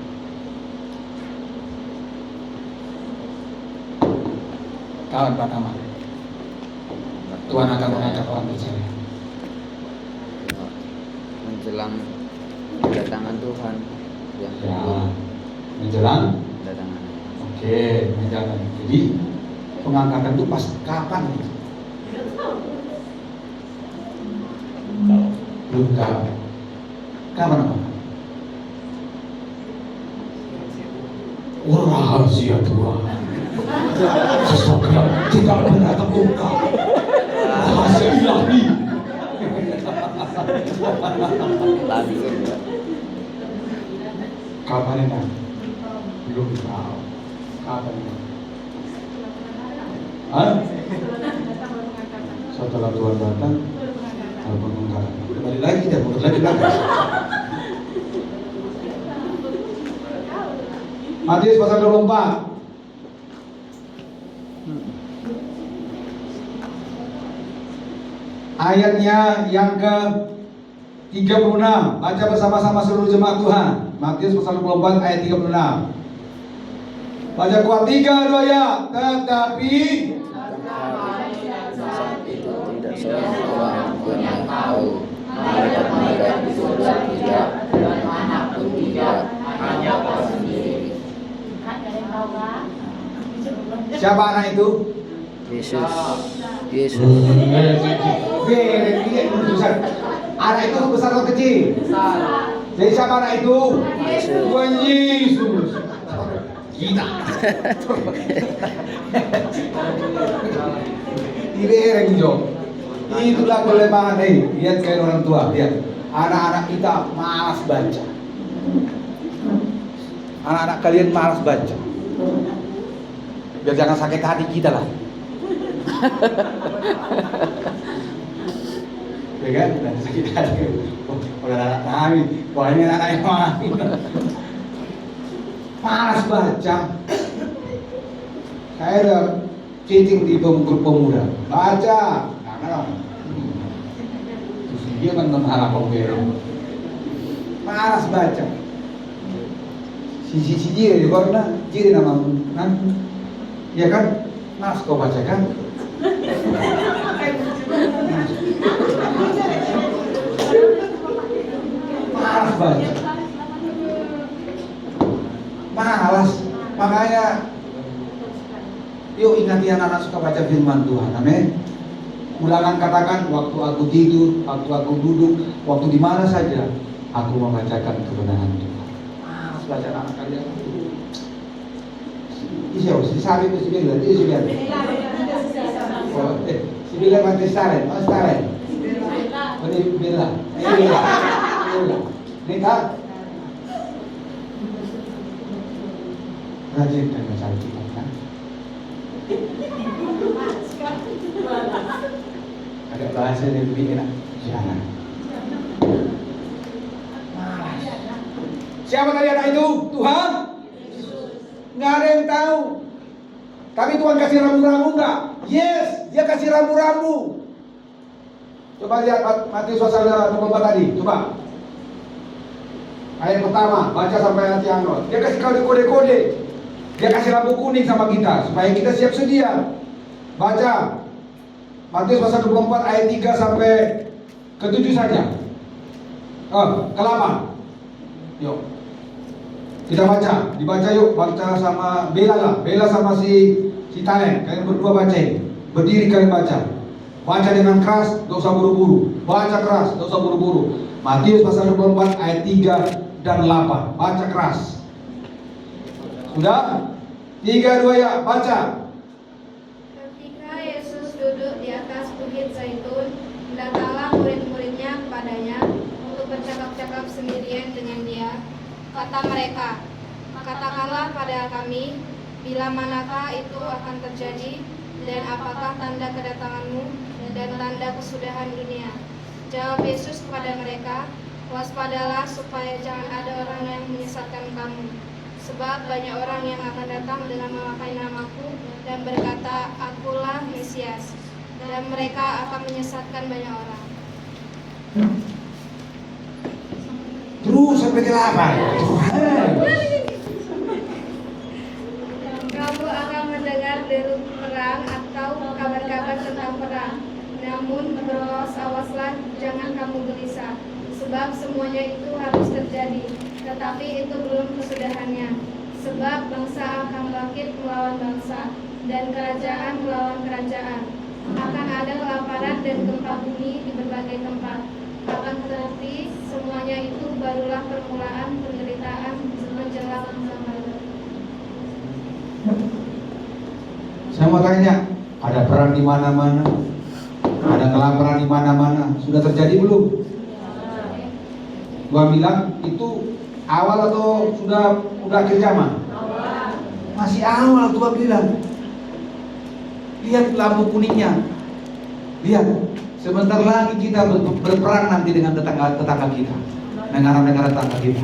Kawan pertama, Tuhan akan mengangkat orang percaya. Menjelang kedatangan Tuhan yang Ya, kedua. menjelang. Kedatangan. Oke, menjelang. Jadi pengangkatan itu pas kapan? Belum tahu. Kapan apa? Rahasia Tuhan. Sesuatu yang tidak pernah terungkap. Rahasia ilahi. Langsung ya. Kapan ini? Belum tahu. Kapan ini? Hah? Setelah Tuhan datang, kalau pengangkatan. Kembali lagi dia, mundur lagi belakang. Matius pasal 24. Ayatnya yang ke 36. Baca bersama-sama seluruh jemaat Tuhan. Matius pasal 24 ayat 36. Baca kuat 3, 2 ya. Tetapi Saat itu tidak seorang pun yang tahu malaikat itu tidak dan anak pun tidak, hanya Allah sendiri. siapa anak itu? Yesus. Yesus. Anak itu besar atau kecil? Jadi siapa anak itu? Tuhan Yesus. Kita. Direng Jo. Itulah kelemahan nih. Lihat kayak orang tua. Lihat. Anak-anak kita malas baca. Anak-anak kalian malas baca. Biar jangan sakit hati kita lah. Ya kan? Dan sakit hati. Udah anak kami. Wah ini anak yang malas baca. Saya udah chatting di grup pemuda. Baca. Nah, terus dia kan mengharap pemberi. Malas baca. Si jiri di mana? Jiri nama kan? Ya kan? Malas kau baca kan? Malas baca. Malas. Makanya yuk ingati anak-anak suka baca firman Tuhan. Amin. Ulangan katakan, waktu aku tidur, waktu aku duduk, waktu di mana saja aku membacakan kebenaran Tuhan. Malas baca anak kalian. Siapa? Si Sari itu si Bila, dia si Bila. Si Bila mati Staren, oh Staren. Ini Bila, ini Bila. Ini tak? Rajin dan mencari kitab kan? Ada bahasa yang lebih enak. Jangan. Siapa tadi anak itu? Tuhan? Nggak ada yang tahu. Tapi Tuhan kasih rambu-rambu nggak? Yes, dia kasih rambu-rambu. Coba lihat Matius pasal 24 tadi. Coba. Ayat pertama, baca sampai ayat yang dia kasih kode-kode. Dia kasih lampu kuning sama kita supaya kita siap sedia. Baca Matius pasal 24 ayat 3 sampai ke 7 saja. Ke 8. Yuk. Kita baca, dibaca yuk, baca sama Bella lah. Bella sama si Talen. Kalian berdua baca. Berdiri kalian baca. Baca dengan keras, gak usah buru-buru. Baca keras, gak usah buru-buru. Matius pasal 24 ayat 3 dan 8. Baca keras. Sudah? 3, 2 ya, baca. Ketika Yesus duduk di atas bukit Zaitun, datanglah murid-muridnya kepada kepadanya untuk bercakap-cakap sendirian dengan dia. Kata mereka, "Katakanlah pada kami, bila manakah itu akan terjadi, dan apakah tanda kedatanganmu dan tanda kesudahan dunia?" Jawab Yesus kepada mereka, "Waspadalah supaya jangan ada orang yang menyesatkan kamu. Sebab banyak orang yang akan datang dengan memakai namaku dan berkata, 'Akulah Mesias,' dan mereka akan menyesatkan banyak orang." Terus sampai ke 8. Kamu akan mendengar deru perang atau kabar-kabar tentang perang. Namun berawas-awaslah, jangan kamu gelisah, sebab semuanya itu harus terjadi, tetapi itu belum kesudahannya. Sebab bangsa akan bangkit melawan bangsa, dan kerajaan melawan kerajaan. Akan ada kelaparan dan gempa bumi di berbagai tempat. Akan tetapi semuanya itu barulah permulaan penderitaan menjelang Samaria. Saya mau tanya, ada perang di mana-mana, ada kelaparan di mana-mana, sudah terjadi belum? Gua bilang itu awal atau sudah akhir zaman? Masih awal tuh gua bilang. Lihat lampu kuningnya. Lihat, sebentar lagi kita berperang nanti dengan tetangga kita, negara-negara tetangga kita.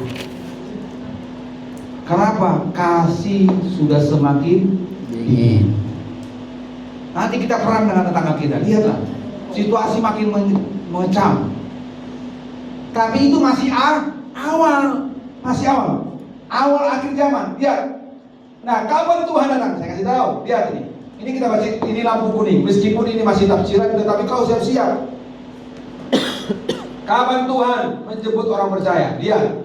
Kenapa? Kasih sudah semakin dingin. Nanti kita perang dengan tetangga kita. Lihatlah, situasi makin mengecam. Tapi itu masih awal, awal akhir zaman. Lihat. Nah, kapan Tuhan datang? Saya kasih tahu. Lihat ini. Ini kita baca, ini lampu kuning. Meskipun ini masih tafsiran, tetapi kau siap-siap. Kapan Tuhan menjemput orang percaya? Lihat.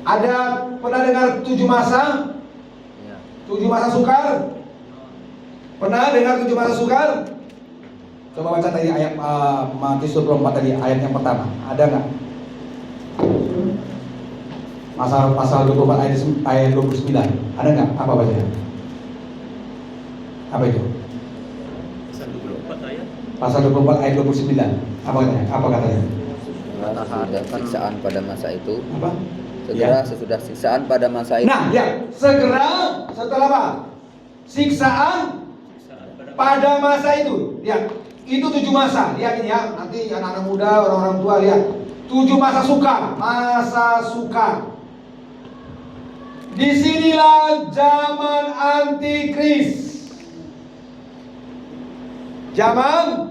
Ada pernah dengar 7 masa? 7 masa sukar? Pernah dengar 7 masa sukar? Coba baca tadi ayat Matius 24 tadi, ayat yang pertama. Ada nggak? Pasal 24 ayat 29. Ada nggak? Apa bacanya? Apa itu? Pasal 24 ayat. Pasal 24 ayat 29. Apa katanya? Apa katanya? Ada siksaan pada masa itu. Apa? Segera Ya. sesudah siksaan pada masa itu. Nah, ya, segera setelah apa? Siksaan pada masa itu. Lihat, itu 7 masa. Lihat ini ya, nanti anak-anak muda, orang-orang tua lihat. 7 masa sukar, masa sukar. Disinilah zaman antikris. Zaman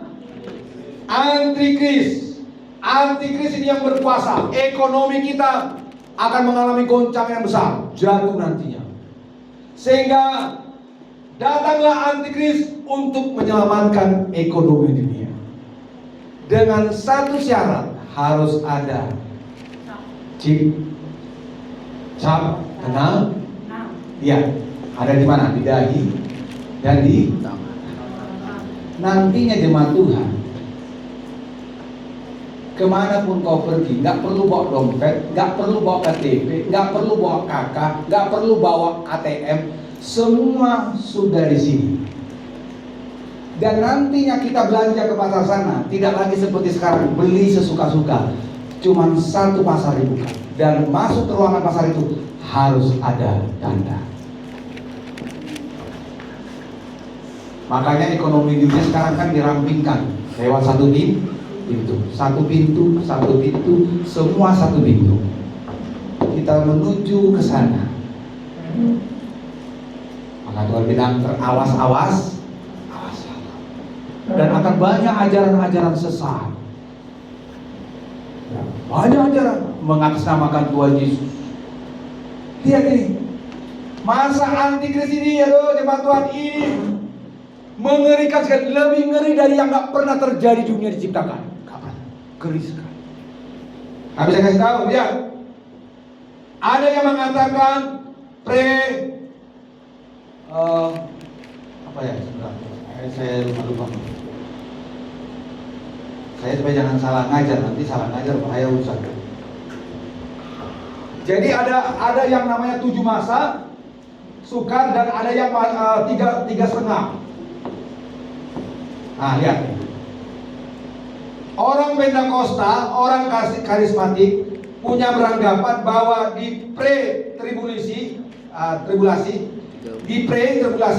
antikris. Antikris ini yang berkuasa. Ekonomi kita akan mengalami goncangan yang besar, jatuh nantinya. Sehingga datanglah antikris untuk menyelamatkan ekonomi dunia. Dengan satu syarat, harus ada chip, cap, kenal. Ya, ada di mana? Di dahi dan di nantinya jemaat Tuhan. Kemanapun kau pergi, nggak perlu bawa dompet, nggak perlu bawa KTP, nggak perlu bawa KK, nggak perlu bawa ATM, semua sudah di sini. Dan nantinya kita belanja ke pasar sana, tidak lagi seperti sekarang beli sesuka-suka, cuman satu pasar dibuka, dan masuk ke ruangan pasar itu harus ada tanda. Makanya ekonomi dunia sekarang kan dirampingkan lewat satu pintu. Satu pintu, semua satu pintu. Kita menuju ke sana. Maka Tuhan bilang terawas-awas, dan akan banyak ajaran-ajaran sesat. Banyak ajaran mengatasnamakan Tuhan Yesus. Lihat ini, masa antikris ini, aduh jemaat Tuhan, ini mengerikan sekali, lebih ngeri dari yang nggak pernah terjadi di dunia diciptakan. Ngeri sekali. Tapi saya kasih tahu, lihat. Ada yang mengatakan apa ya? Sebentar. Saya lupa. Saya supaya jangan salah ngajar, nanti salah ngajar bahaya urusan. Jadi ada yang namanya 7 masa sukar dan ada yang 3,5. Nah, lihat. Orang Pentakosta, orang karismatik punya beranggapan bahwa di tribulasi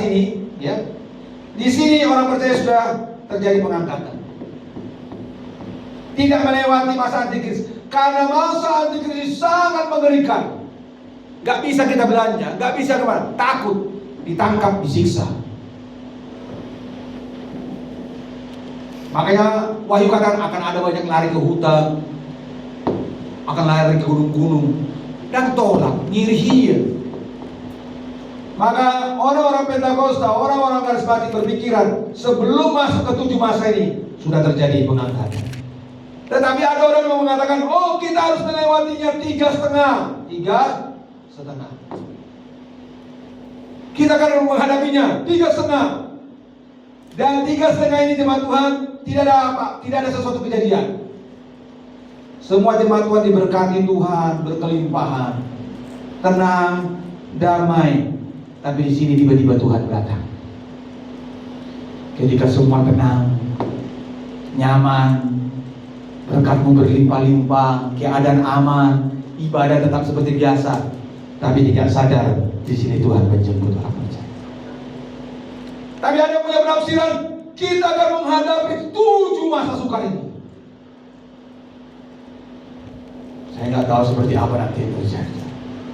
ini, ya, di sini orang percaya sudah terjadi pengangkatan. Tidak melewati masa antikris, karena masa antikris sangat mengerikan. Gak bisa kita belanja, gak bisa kemana, takut ditangkap, disiksa. Makanya Wahyu katakan akan ada banyak lari ke hutan, akan lari ke gunung-gunung, dan tolak, nyirihia. Maka orang-orang Pentakosta, orang-orang karismatik berpikiran sebelum masuk ke 7 masa ini sudah terjadi pengangkatan. Tetapi ada orang yang mengatakan, oh kita harus melewatinya 3,5. Kita akan menghadapinya 3,5. Dan 3,5 ini jemaat Tuhan, tidak ada apa, tidak ada sesuatu kejadian. Semua jemaat Tuhan diberkati Tuhan, berkelimpahan, tenang, damai. Tapi di sini tiba-tiba Tuhan datang. Ketika semua tenang, nyaman, berkatmu berlimpah-limpah, keadaan aman, ibadah tetap seperti biasa, tapi tidak sadar di sini Tuhan menjemput orang percaya. Tapi ada yang punya penafsiran, kita akan menghadapi 7 masa sukar ini. Saya nggak tahu seperti apa nanti yang terjadi.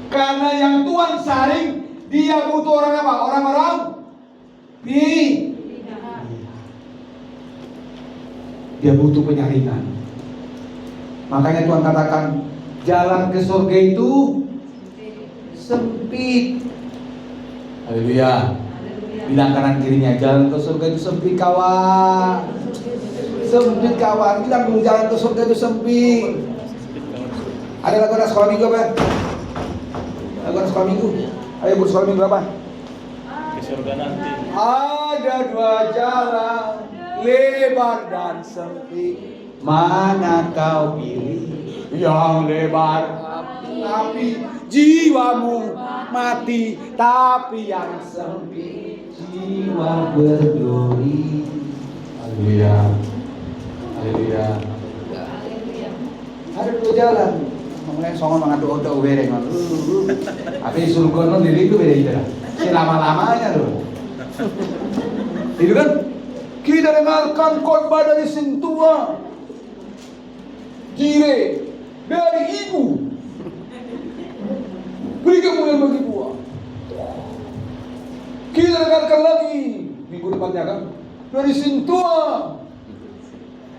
Karena yang Tuhan saring, Dia butuh orang apa? Orang-orang Dia butuh penyaringan. Makanya Tuhan katakan, jalan ke surga itu sempit. Haleluya. Bilang kanan kirinya, jalan ke surga itu sempit kawan. Sempit kawan. Bilang dulu, jalan ke surga itu sempit. Ada lagu anak sekolah minggu apa? Lagu anak sekolah minggu. Ayo buat sekolah minggu apa? Ke surga nanti. Ada 2 jalan, lebar dan sempit. Mana kau pilih? Yang lebar, tapi jiwamu mati. Tapi yang sempit, jiwa berduri. Haleluya. Haleluya. Ada 2 jalan. Ngomongnya songon mengadu odo bereng. Tapi surga non diri itu beda itu. Si lama-lamanya loh. Itu kan kita dengarkan khotbah dari Sintua, Jire, dari ibu. Beri kemuliaan bagi buah. Kita dengarkan lagi minggu depannya kan dari Sintua,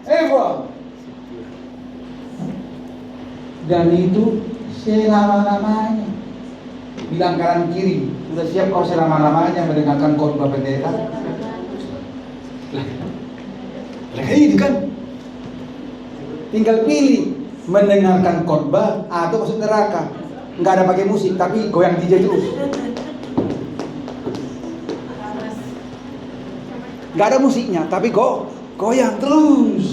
Eva. Dan itu selama-lamanya. Bilang kanan kiri, sudah siap kau selama-lamanya mendengarkan khotbah pendeta? Lah itu kan. Tinggal pilih mendengarkan khotbah atau masuk neraka. Enggak ada pakai musik, tapi goyang DJ terus. Enggak ada musiknya, tapi goyang terus.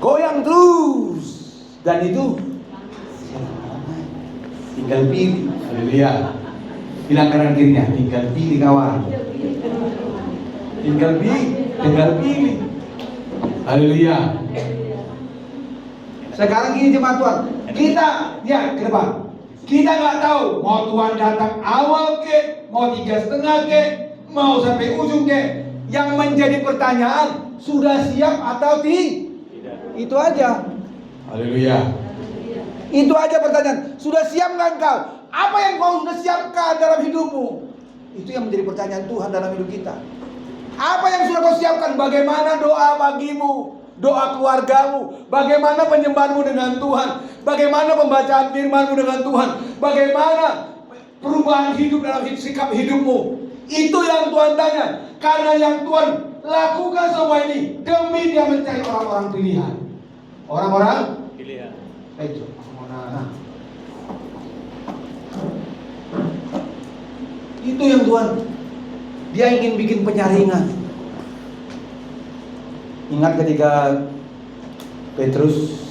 Goyang terus. Dan itu tinggal pilih. Haleluya. Bilang kanan kirinya, tinggal pilih kawan. Tinggal pilih. Haleluya. Sekarang gini jemaat Tuhan, kita ke depan. Kita nggak tahu mau Tuhan datang awal ke, mau 3,5 ke, mau sampai ujung ke. Yang menjadi pertanyaan, sudah siap atau tidak? Itu aja. Haleluya. Itu aja pertanyaan. Sudah siap nggak engkau? Apa yang kau sudah siapkan dalam hidupmu? Itu yang menjadi pertanyaan Tuhan dalam hidup kita. Apa yang sudah kau siapkan? Bagaimana doa bagimu? Doa keluargamu? Bagaimana penyembahanmu dengan Tuhan? Bagaimana pembacaan firman-Mu dengan Tuhan? Bagaimana perubahan hidup dalam sikap hidupmu? Itu yang Tuhan tanya. Karena yang Tuhan lakukan semua ini demi Dia mencari orang-orang pilihan. Orang-orang Pilihan. itu. Itu yang Tuhan. Dia ingin bikin penyaringan. Ingat ketika Petrus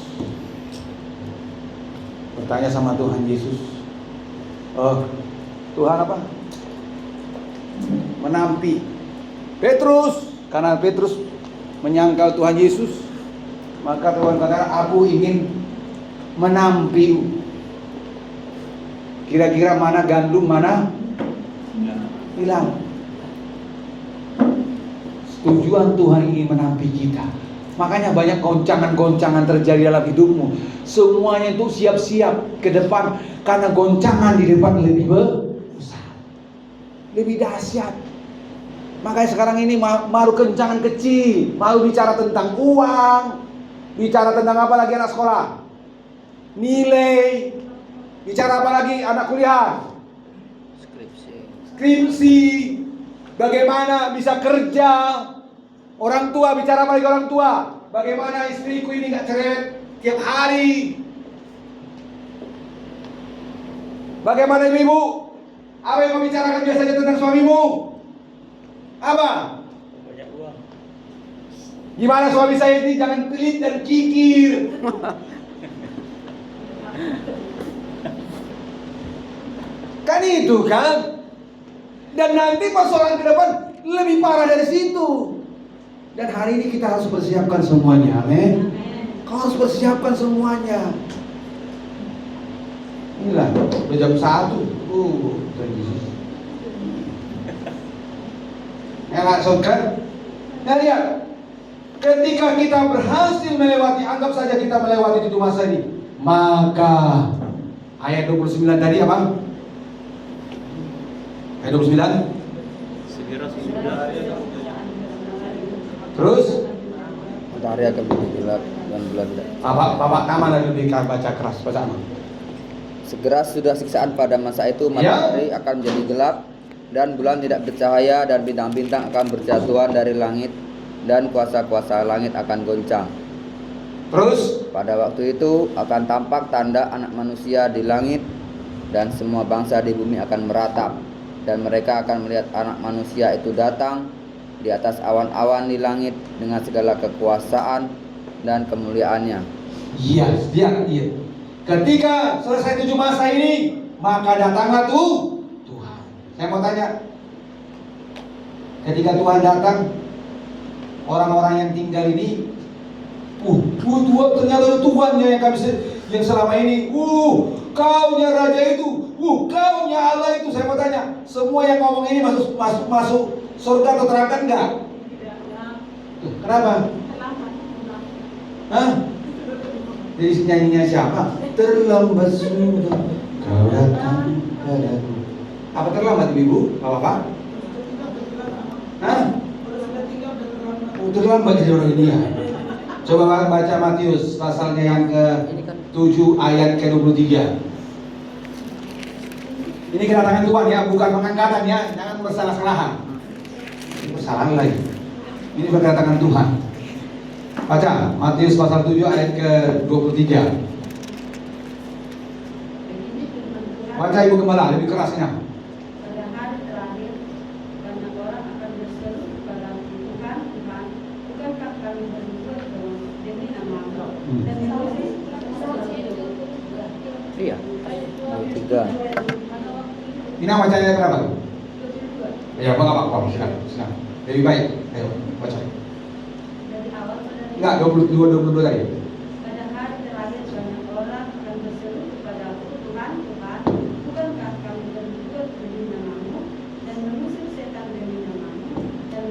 bertanya sama Tuhan Yesus, oh Tuhan apa? Menampi Petrus, karena Petrus menyangkal Tuhan Yesus, Maka Tuhan katakan, aku ingin menampiu. Kira-kira mana gandum, mana hilang. Tujuan Tuhan ingin menampi kita. Makanya banyak goncangan-goncangan terjadi dalam hidupmu. Semuanya itu siap-siap ke depan, karena goncangan di depan lebih besar, lebih dahsyat. Makanya sekarang ini baru kencangan kecil, baru bicara tentang uang, bicara tentang apa lagi anak sekolah, nilai, bicara apa lagi anak kuliah, skripsi, bagaimana bisa kerja. Orang tua, bicara apa lagi orang tua, bagaimana istriku ini gak cerewet tiap hari. Bagaimana ibu? Apa yang kau bicarakan biasanya tentang suamimu? Apa? Banyak uang. Gimana suami saya ini jangan pelit dan kikir. Kan itu kan. Dan nanti persoalan ke depan lebih parah dari situ. Dan hari ini kita harus persiapkan semuanya, amin. Kau harus persiapkan semuanya. Inilah, udah jam 1. Enak kan? Nah lihat, ketika kita berhasil melewati, anggap saja kita melewati itu masa ini, maka ayat 29 tadi apa? Ayat 29. Segera sesudah Terus Matahari akan menjadi gelap dan bulan tidak. Bapak nama lebih baca keras, baca aman. Segera sudah siksaan pada masa itu, matahari akan menjadi gelap dan bulan tidak bercahaya, dan bintang-bintang akan berjatuhan dari langit, dan kuasa-kuasa langit akan goncang. Terus Pada waktu itu akan tampak tanda anak manusia di langit, dan semua bangsa di bumi akan meratap, dan mereka akan melihat anak manusia itu datang di atas awan-awan di langit dengan segala kekuasaan dan kemuliaannya. iya. Ketika selesai 7 masa ini, maka datanglah Tuhan. Saya mau tanya, ketika Tuhan datang, orang-orang yang tinggal ini, Tuhan ternyata Tuhannya yang selama ini, kaunya raja itu, kaunya Allah itu. Saya mau tanya, semua yang ngomong ini masuk surga atau neraka enggak? Kenapa? Hah? Jadi nyanyinya siapa? Terlambat sudah kau datang padaku. Apa terlambat ibu? Bapak? Hah? Terlambat jadi orang ini ya. Coba baca Matius pasalnya yang ke-7 ayat ke-23. Ini kedatangan Tuhan ya, bukan pengangkatan ya. Jangan bersalah-salahan. Kesalahan lagi. Ini kedatangan Tuhan. Baca Matius pasal 7 ayat ke-23. Baca ibu gembala lebih kerasnya. Pada hari terakhir, banyak orang akan berseru kepada Tuhan, Tuhan, bukankah kami berbuat demi nama-Mu? Dan Iya. 23. Ini bacanya berapa? Ya, apa? Silakan. Lebih baik. Ayo, baca. dari awal Enggak, 22 tadi. pada hari terakhir banyak orang akan berseru kepadaku, Tuhan, Tuhan, bukankah kami berbuat demi nama-Mu dan mengusir setan demi nama-Mu dan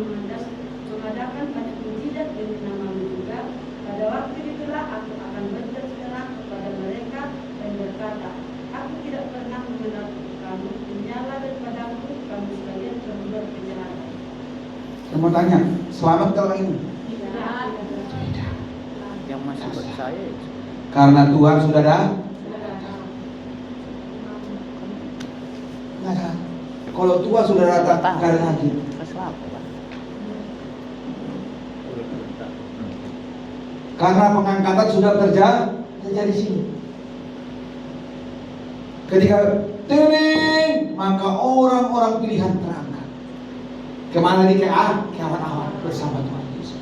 mengadakan banyak mujizat demi nama-Mu juga? Pada waktu itulah aku akan berterus terang kepada mereka dan berkata, aku tidak pernah mengenal kamu, menyala daripadaku kamu sekalian berbuat kejahatan. Saya mau tanya, selamat kalau ini? Tidak. Yang masih percaya. Karena Tuhan sudah ada. Nggak ada. Kalau Tuhan sudah datang, nggak ada lagi. Karena pengangkatan sudah terjadi di sini. Ketika tening, maka orang-orang pilihan terangkat. Kemana nih? Ke awan-awan bersama Tuhan Yesus.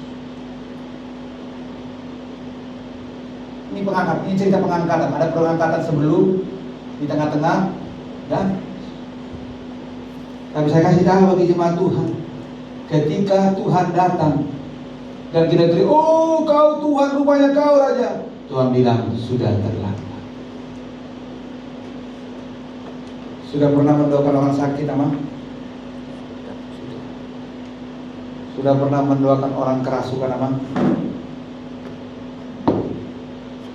Ini pengangkatan, ini cerita pengangkatan. Ada pengangkatan sebelum, di tengah-tengah, dan tapi saya kasih tahu bagi jemaat Tuhan, ketika Tuhan datang Dan kita teriak, oh kau Tuhan, rupanya kau Raja. Tuhan bilang, sudah terlambat. Sudah pernah mendoakan orang sakit, Amang? Sudah pernah mendoakan orang kerasukan, Amang?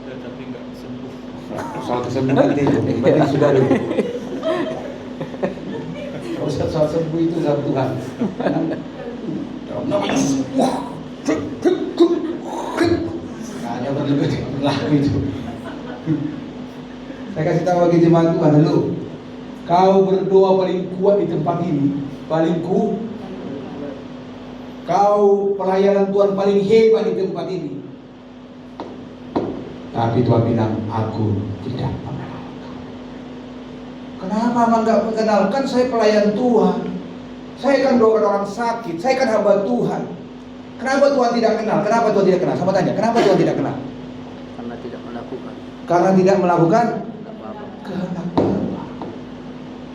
Sudah tapi nggak sembuh. Soal kesembuhan itu, berarti sudah dulu. Soal sembuh itu sama Tuhan. Hanya berlebih laku itu. Saya kasih tahu bagi jemaat Tuhan dulu. Kau berdoa paling kuat di tempat ini, paling kuat. Kau pelayanan Tuhan paling hebat di tempat ini. Tapi Tuhan bilang, aku tidak mengenal. Kenapa Amang gak mengenalkan? Saya pelayan Tuhan. Saya kan doakan orang sakit. Saya kan hamba Tuhan. Kenapa Tuhan tidak kenal? Kenapa Tuhan tidak kenal? Sama tanya, kenapa Tuhan tidak kenal? Karena tidak melakukan. Karena tidak melakukan Apa-apa. kehendak Bapa.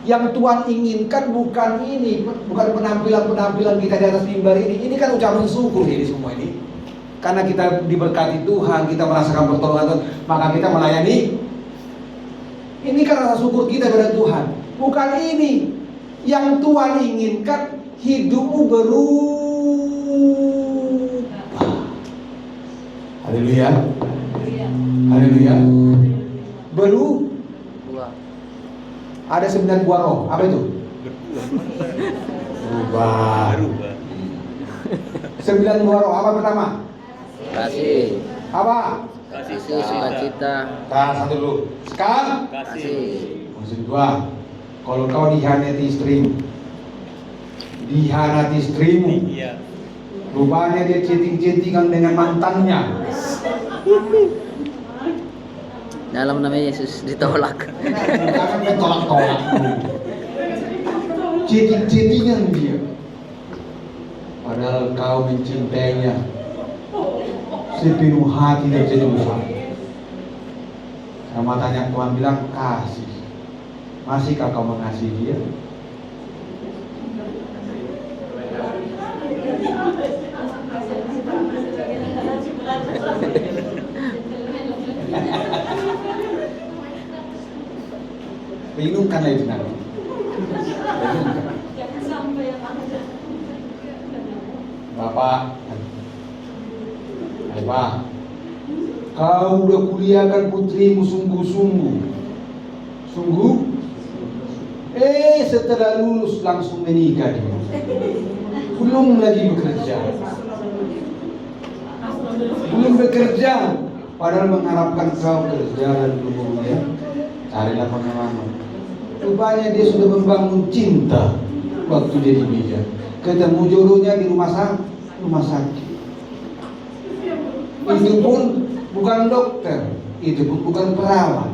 Yang Tuhan inginkan bukan ini, bukan penampilan-penampilan kita di atas mimbar ini. Ini kan ucapan syukur ini semua ini. Karena kita diberkati Tuhan, kita merasakan pertolongan Tuhan, maka kita melayani. Ini kan rasa syukur kita kepada Tuhan. Bukan ini. Yang Tuhan inginkan hidupmu berubah. Haleluya. Haleluya. Buah. Ada 9 buah roh. Apa itu? Berubah. Berubah. 9 buah roh. Apa pertama? Kasih. Apa? Kasih Kasih, sukacita. Tahan satu dulu. Sekarang Kasih. maksud gua, kalau kau dihianati istrimu, Iya. rupanya dia chatting-chattingan dengan mantannya. Dalam nama Yesus ditolak. Jangan main tolak-tolak. Chatting-chattingan dia. Padahal kau mencintainya sepenuh hati dan sepenuh hati. Sama tanya Tuhan bilang kasih. Masihkah kau mengasihi dia? Renungkanlah itu nanti. Renungkan. Bapak, hai Pak, kau udah kuliahkan putrimu sungguh-sungguh. Sungguh? Setelah lulus langsung menikah dia. Belum lagi bekerja. Belum bekerja. Padahal mengharapkan kau kerja dan kemudian carilah pengalaman. Rupanya dia sudah membangun cinta waktu dia di meja. Ketemu jodohnya di rumah sakit. Itu pun bukan dokter, itu pun bukan perawat,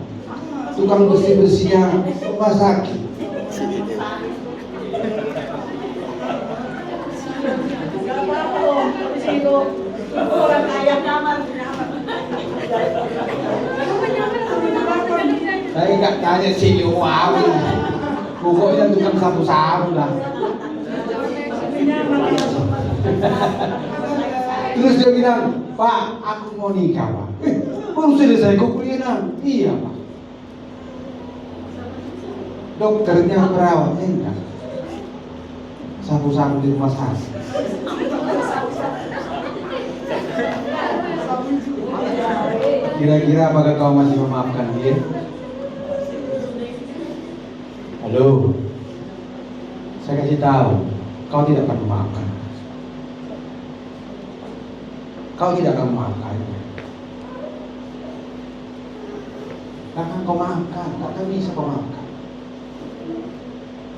tukang bersih-bersihnya rumah sakit. Orang kaya kamar. Saya nggak tanya CEO apa, pokoknya tukang sapu-sapu lah. Terus dia bilang, Pak, aku mau nikah Pak. Baru selesai kok kuliah. Iya Pak. Dokternya perawatnya enggak. Sapu-sapu di rumah sakit. Kira-kira apakah kau masih memaafkan dia? Halo, saya kasih tahu, kau tidak akan memaafkan. Kau tidak akan memaafkan. Takkan kau maafkan, takkan bisa kau maafkan.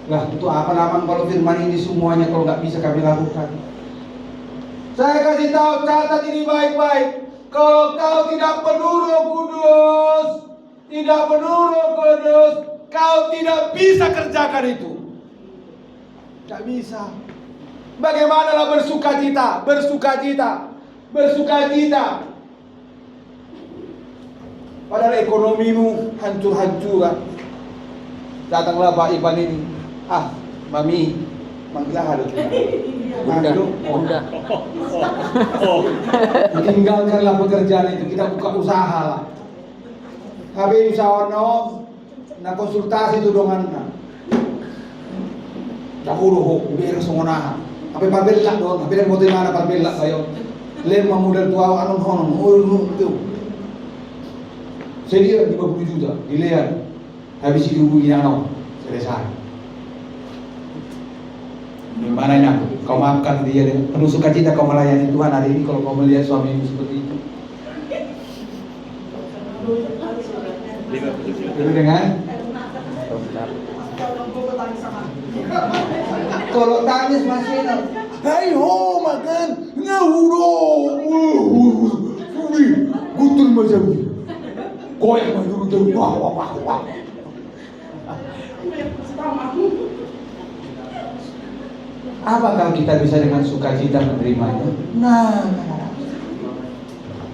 Lah, untuk apa Amang kalau firman ini semuanya kalau nggak bisa kami lakukan? Saya kasih tahu, catat ini baik-baik. Kalau kau tidak penuh Roh Kudus, kau tidak bisa kerjakan itu. Tidak bisa. Bagaimanalah bersukacita. Padahal ekonomimu hancur-hancuran. Datanglah Pak Ivan ini. Mami, manggil halut. Bunda. Tinggalkanlah pekerjaan itu, kita buka usaha lah. Tapi usaha na konsultasi itu dengan dahulu beres mengonahan. Tapi parbella doon, tapi mo mana parbella kayo. Lema modal tua anon itu. Sedia 50 juta, dilihat. Habis itu hubungi selesai. Gimana kau maafkan dia dengan penuh sukacita kau melayani Tuhan hari ini kalau kau melihat suamimu seperti itu. Itu dengan kalau tangis masih hai ho makan ngawuro betul macam ni koyak macam tu wah apakah kita bisa dengan sukacita menerimanya? Nah,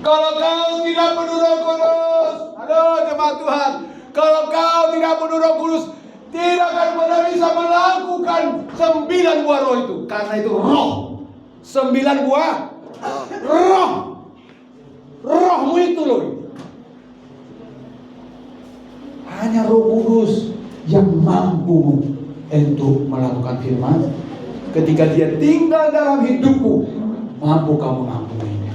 kalau kau tidak penuh Roh Kudus, halo jemaat Tuhan, kalau kau tidak penuh Roh Kudus, tidak akan pernah bisa melakukan 9 buah roh itu. Karena itu roh. 9 buah roh. Rohmu itu loh. Hanya Roh Kudus yang mampu untuk melakukan firman. Ketika dia tinggal dalam hidupmu, mampu kamu mengampuni.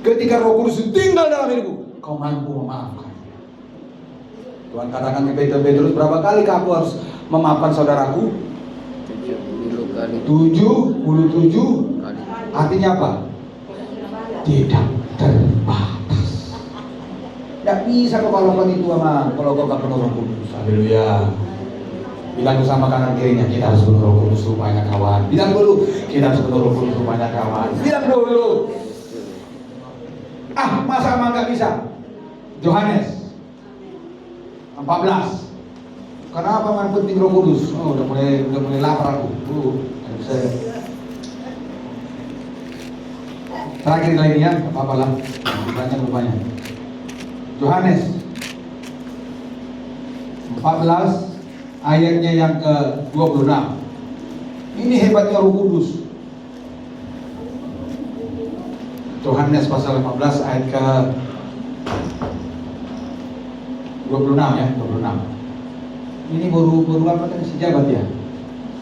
Ketika Roh Kudus tinggal dalam hidupmu, kau mampu memaafkan. Tuhan katakan ke Petrus, berapa kali kamu harus memaafkan saudaraku? 70 kali. 77 Kali. Artinya apa? Tidak terbatas. Tidak bisa kau lakukan itu kalau kau gak penuh Roh Kudus. Haleluya. Bilang bersama kanan kirinya, kita harus penuh Roh Kudus rupanya kawan. Bilang dulu, kita harus penuh Roh Kudus rupanya kawan. Bilang dulu. Masa emang gak bisa? Yohanes 14. Kenapa man penting Roh Kudus? Udah mulai lapar aku. Terakhir kali ini ya, apa-apa lah. Banyak rupanya. Yohanes 14 ayatnya yang ke-26. Ini hebatnya Roh Kudus. Yohanes pasal 15 ayat ke-26 ya, 26. Ini baru apa tadi sejabat ya?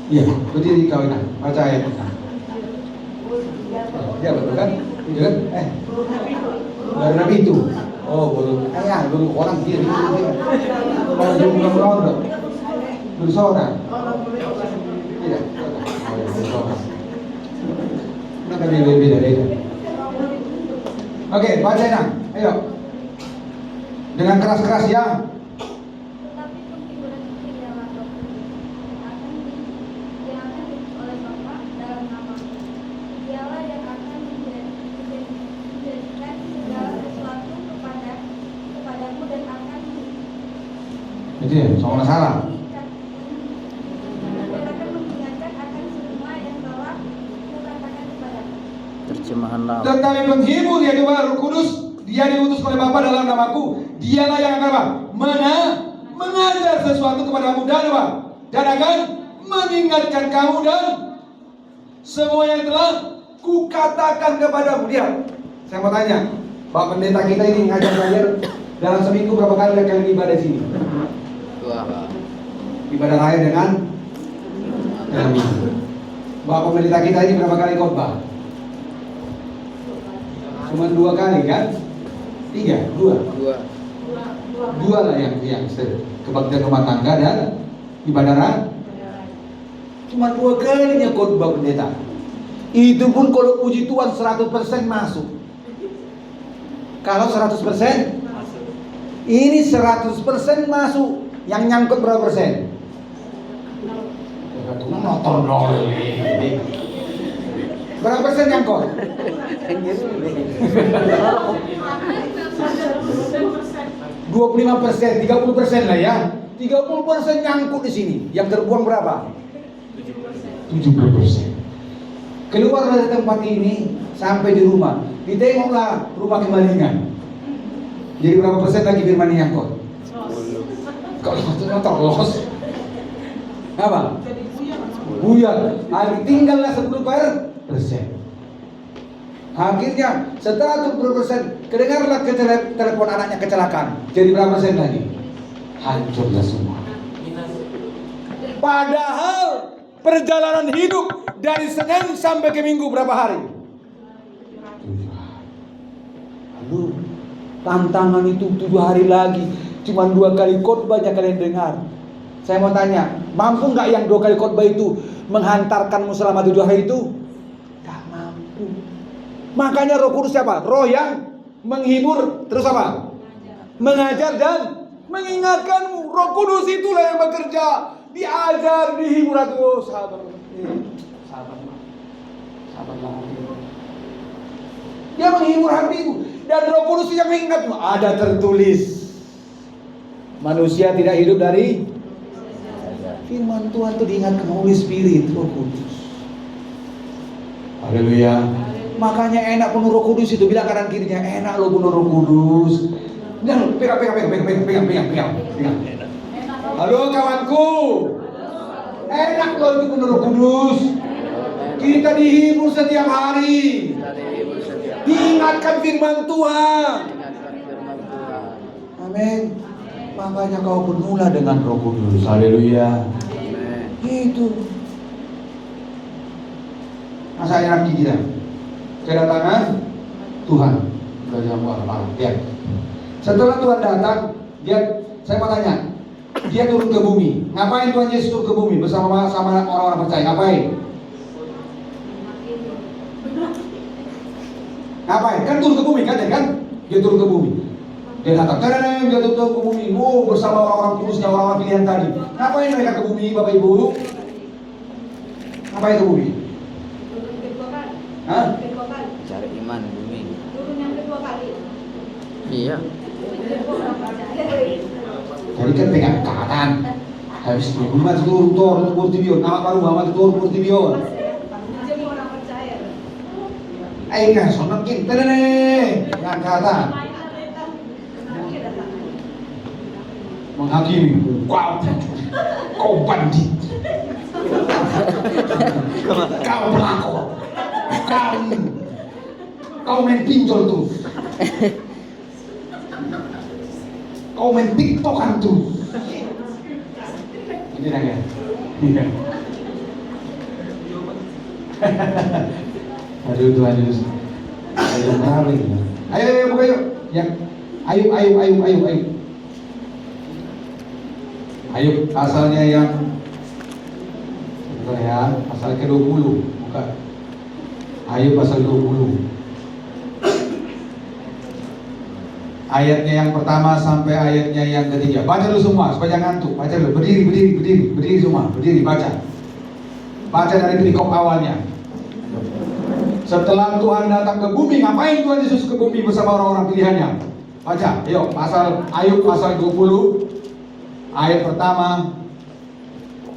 Iya, berdiri kau ini. Baca ayatnya. Ya betul kan? Iya kan? Dari Nabi itu. Oh, baru orang dia. Kalau jumlah orang bersaudara. Tidak. Kenapa dia beda-beda? Oke, baca nang. Ayo. Dengan keras-keras ya. Tetapi penghiburan itu ialah Roh yang akan diutus oleh Bapa dalam namaku. Dialah yang akan menjadikan segala sesuatu kepadamu dan akan Itu ya, soal masalah. Terjemahan laut. Tetapi penghibur yaitu Roh Kudus, dia diutus oleh Bapa dalam namaku. Dialah yang akan apa? Mengajar sesuatu kepadamu dan apa? Dan akan mengingatkan kamu dan semua yang telah kukatakan kepadamu. Dia. Saya mau tanya, Pak Pendeta kita ini ngajar-ngajar dalam seminggu berapa kali kalian ibadah di sini? 2. Ibadah lahir dengan minggu. Bapak Pendeta kita ini berapa kali khotbah? Cuma 2 kali kan? 3, 2 lah yang kebaktian rumah tangga dan ibadah. Cuma 2 kalinya khotbah pendeta. Itu pun kalau puji Tuhan 100% masuk. Kalau 100%, ini 100% masuk. Yang nyangkut berapa persen? Berapa persen nyangkut? 25%, 30% lah ya. 30% nyangkut di sini. Yang terbuang berapa? 70%. Keluar dari tempat ini sampai di rumah, ditengoklah rumah kemalingan. Jadi berapa persen lagi firman yang nyangkut? Kalau terlos, apa? Buyar. Tinggallah 10%. Akhirnya setelah 70%, kedengarlah telepon anaknya kecelakaan. Jadi berapa persen lagi? Hancurlah semua. Padahal perjalanan hidup dari Senin sampai ke Minggu berapa hari? 7 hari. Lalu tantangan itu 7 hari lagi. Cuma 2 kali khotbahnya kalian dengar. Saya mau tanya, mampu nggak yang 2 kali khotbah itu menghantarkanmu selama 7 hari itu? Gak mampu. Makanya Roh Kudus siapa? Roh yang menghibur, terus apa? Mengajar dan mengingatkanmu. Roh Kudus itulah yang bekerja. Diajar, dihibur. Aduh, sabar. Dia menghibur hatimu. Dan Roh Kudus yang mengingatmu. Ada tertulis, manusia tidak hidup dari firman Tuhan. Itu diingatkan Holy Spirit, Roh Kudus. Haleluya. Makanya enak penuh Roh Kudus itu. Bilang kanan kirinya, enak lo penuh Roh Kudus. Bilang, pegang. Halo kawanku. Enak lo itu penuh Roh Kudus. Kita dihibur setiap hari. Diingatkan firman Tuhan. Amin. Makanya kau penuhlah dengan Roh Kudus. Haleluya. Itu. Masa enak kita. Kedatangan Tuhan. Lihat. Setelah Tuhan datang, saya mau tanya, dia turun ke bumi. Ngapain Tuhan Yesus turun ke bumi bersama orang-orang percaya? Ngapain? Ngapain? Kan turun ke bumi kan? Dia turun ke bumi. Dia datang, dia turun ke bumi. Bersama orang-orang kudusnya, orang-orang pilihan tadi. Ngapain mereka ke bumi, Bapak Ibu? Ngapain ke bumi? Hah? Cari iman bumi. Turun yang kedua kali. Iya. Jadi kan pegang kanan. Habis itu rumah turun Portibion. Nama baru Muhammad turun Portibion. Jadi orang percaya. Ayo kan, sonokin, yang kata menghakimi. Kau bandit. Kau pelakor. Kau main pinjol tuh. Kau main tiktokan tuh. Ini dah ya. Aduh Tuhan Yesus. Ayo buka yuk. Ya. Ayo. Ayo asalnya yang buka ya, pasal ke-20. Buka. Ayo pasal 20. Ayatnya yang pertama sampai ayatnya yang ketiga. Baca dulu semua supaya jangan ngantuk. Baca dulu. Berdiri semua. Berdiri baca. Baca dari perikop awalnya. Setelah Tuhan datang ke bumi, ngapain Tuhan Yesus ke bumi bersama orang-orang pilihannya? Baca. Ayo Ayub pasal 20 ayat pertama.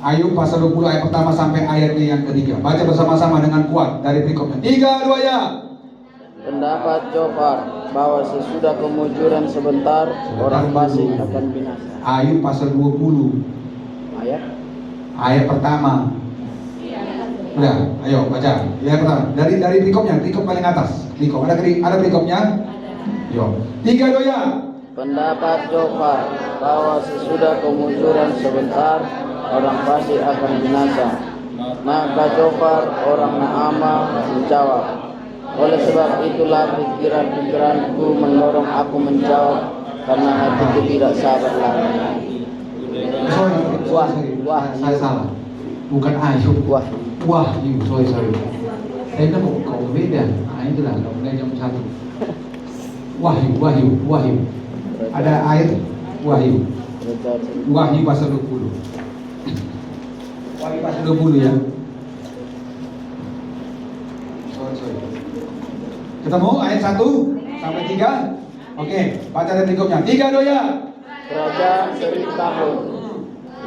Ayub pasal 20 ayat pertama sampai ayatnya yang ketiga. Baca bersama-sama dengan kuat dari perikopnya. 3, 2 ya. Pendapat Jofar bahwa sesudah kemujuran sebentar orang fasik akan binasa. Ayub pasal 20 ayat pertama. Udah, ayo baca. Ayat pertama. Dari perikopnya, perikop paling atas. Perikop ada perikopnya? Yo. 3, 2 ya. Pendapat Jofar bahwa sesudah kemujuran sebentar orang fasik akan binasa. Maka Jofar orang Naama menjawab, oleh sebab itulah pikiran-pikiranku mendorong aku menjawab, karena hatiku tidak sabar lagi. Wah, saya salah. Bukan Ayub. Wahyu, sorry. Saya tahu kau beda. Nah itulah, kau mulai jam 1. Wahyu. Ada ayat Wahyu. Wahyu pasal 20. Wahyu pasal 20 ya. Sorry. Ketemu ayat 1 sampai 3. Oke, baca dari berikutnya. 3, 2 ya. Kerajaan 1000 tahun.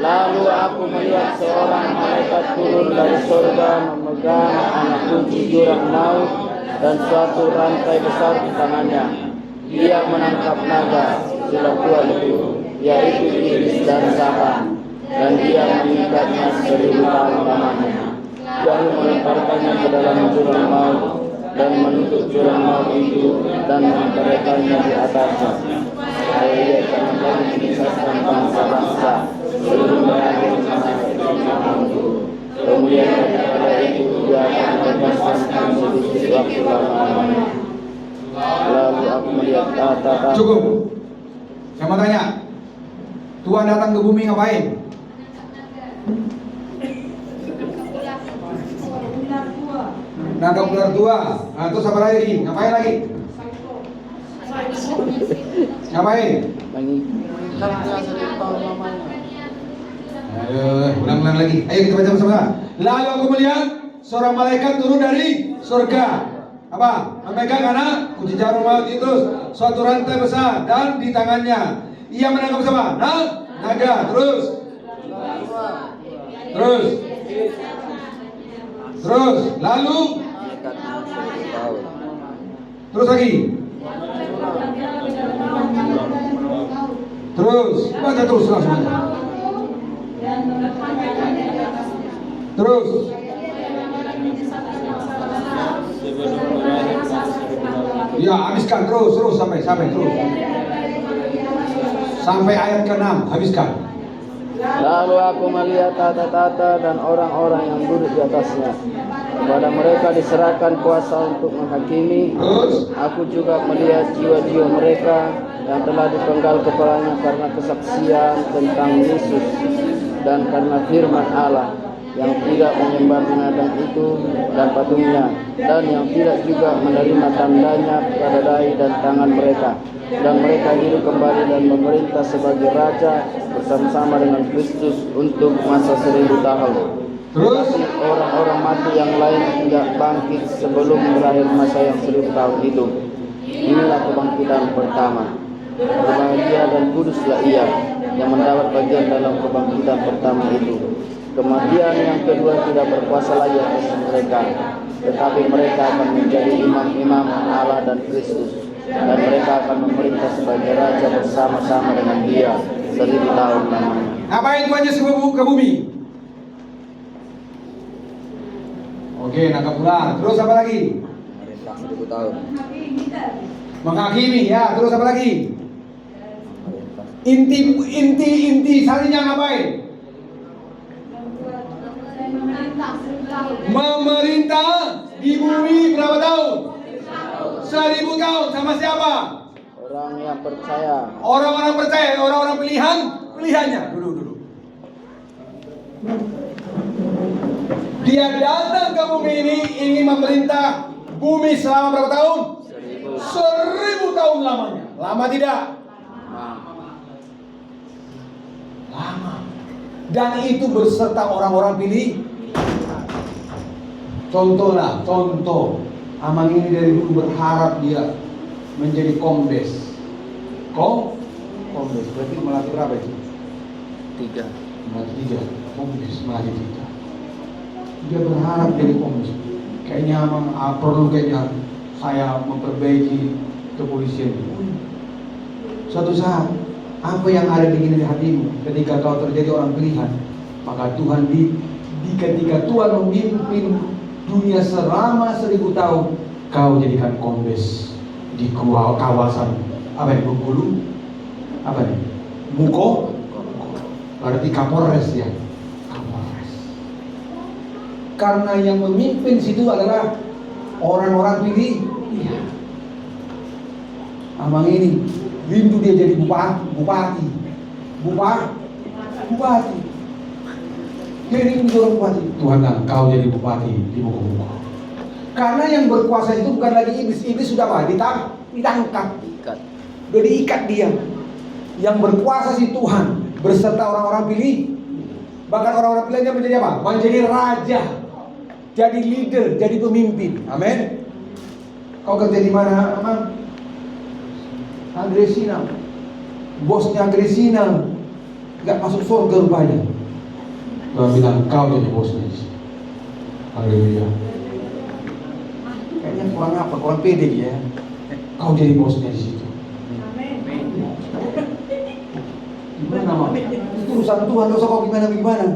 Lalu aku melihat seorang malaikat turun dari surga memegang anak kunci jurang maut dan suatu rantai besar di tangannya. Dia menangkap naga sila tua itu, yaitu iblis dan setan, dan dia mengikatnya 1000 tahun lamanya. lalu melemparkannya ke dalam jurang maut, dan menutup jurang maut itu dan menempelkannya di atasnya. Supaya ia jangan lagi menyesatkan bangsa-bangsa sebelum berakhir masa itu. Kemudian pada itu dia akan melepaskan sedikit waktu lamanya. Lalu aku melihat tata-tata. Cukup. Saya mau tanya, Tuhan datang ke bumi ngapain? Nangkap ular tua. Nah, terus apa lagi? Ngapain lagi? Ngapain? Ayo, ulang-ulang lagi. Ayo kita baca bersama. Lalu aku melihat seorang malaikat turun dari surga. Apa? Memegang anak kunci jarum maut itu, suatu rantai besar, dan di tangannya ia menangkap siapa? Naga. Terus. Lalu terus lagi. Terus baca terus langsung. Terus. Ya, habiskan terus sampai terus. Sampai ayat ke-6, habiskan. Lalu aku melihat tata-tata dan orang-orang yang duduk di atasnya. Kepada mereka diserahkan kuasa untuk menghakimi. Aku juga melihat jiwa-jiwa mereka yang telah dipenggal kepalanya karena kesaksian tentang Yesus dan karena firman Allah, yang tidak menyembah binatang itu dan patungnya, dan yang tidak juga menerima tandanya pada dahi dan tangan mereka. Dan mereka hidup kembali dan memerintah sebagai raja bersama-sama dengan Kristus untuk masa 1000 tahun. Tetapi orang-orang mati yang lain tidak bangkit sebelum berakhir masa yang 1000 tahun itu. Inilah kebangkitan pertama. Berbahagia dan kuduslah ia yang mendapat bagian dalam kebangkitan pertama itu. Kematian yang kedua tidak berkuasa lagi atas mereka, tetapi mereka akan menjadi imam-imam Allah dan Kristus, dan mereka akan memerintah sebagai raja bersama-sama dengan Dia 1000 tahun lamanya. Ngapain Tuhan Yesus ke bumi? Oke, nangkap ular. Terus apa lagi? Memerintah 1000 tahun. Menghakimi, ya. Terus apa lagi? Inti sarinya ngapain? Memerintah di bumi berapa tahun? 1000 tahun. Sama siapa? Orang yang percaya. Orang-orang percaya, orang-orang pilihannya. Dulu. Dia datang ke bumi ini ingin memerintah bumi selama berapa tahun? 1000 tahun lamanya. Lama tidak? Lama. Dan itu berserta orang-orang pilih. Contoh. Amang ini dari dulu berharap dia menjadi kombes. Kombes berarti melatih berapa itu? 3. Melatih 3. Kombes melatih 3. Dia berharap jadi kombes. Kayaknya amang perlu saya memperbaiki kepolisian. Suatu saat apa yang ada di hatimu ketika kau terjadi orang pilihan, maka Tuhan ketika Tuhan memimpin dunia selama 1000 tahun, kau jadikan kombes di kawasan Bengkulu, Muko, berarti Kapolres ya, Kapolres. Karena yang memimpin situ adalah orang-orang pilih. Iya. Amang ini rindu dia jadi bupati. Dia rindu orang bupati. Tuhan, kau jadi bupati di Muko. Karena yang berkuasa itu bukan lagi iblis. Iblis sudah apa? Ditangkap. Sudah diikat dia. Yang berkuasa si Tuhan berserta orang-orang pilih. Bahkan orang-orang pilihnya menjadi apa? Menjadi raja, jadi leader, jadi pemimpin. Amin. Kau kerja di mana, Amang? Agresina. Bosnya Agresina. Gak masuk surga rupanya. Tuhan bilang, kau jadi bosnya di sini. Haleluya. Kayaknya kurang pede ya. Kau jadi bosnya di situ. Gimana, Mak? Itu urusan Tuhan, gak usah kau gimana.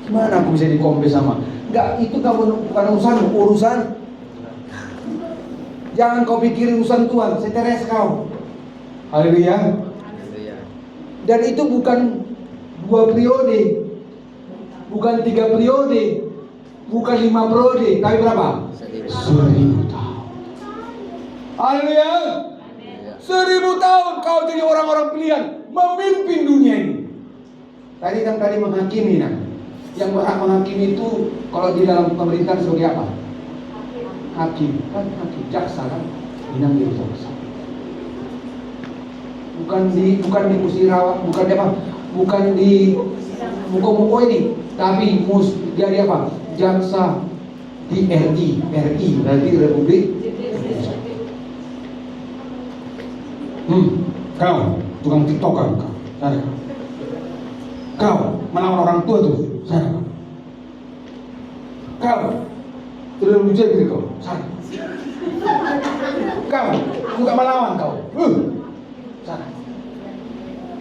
Gimana aku bisa dikompe sama? Enggak, itu bukan urusan. Jangan kau pikirin urusan Tuhan, seteres kau. Haleluya. Dan itu bukan 2 periode, bukan 3 periode, bukan 5 periode, tapi berapa? 1000 tahun. Haleluya. 1000 tahun kau jadi orang-orang pilihan memimpin dunia ini. Tadi menghakimi nah. Yang berhak menghakimi itu kalau di dalam pemerintahan sebagai apa? Hakim, kan hakim, jaksa kan, bidang dia jaksa. Bukan di Musirawa, bukan di Muko ini, tapi jadi apa? Jaksa di RI berarti Republik. Kau tukang tiktokan kau, sana. Kau melawan orang tua tuh, sana. Kau tidak lucu gitu kau, sana. Kau juga melawan kau, sana.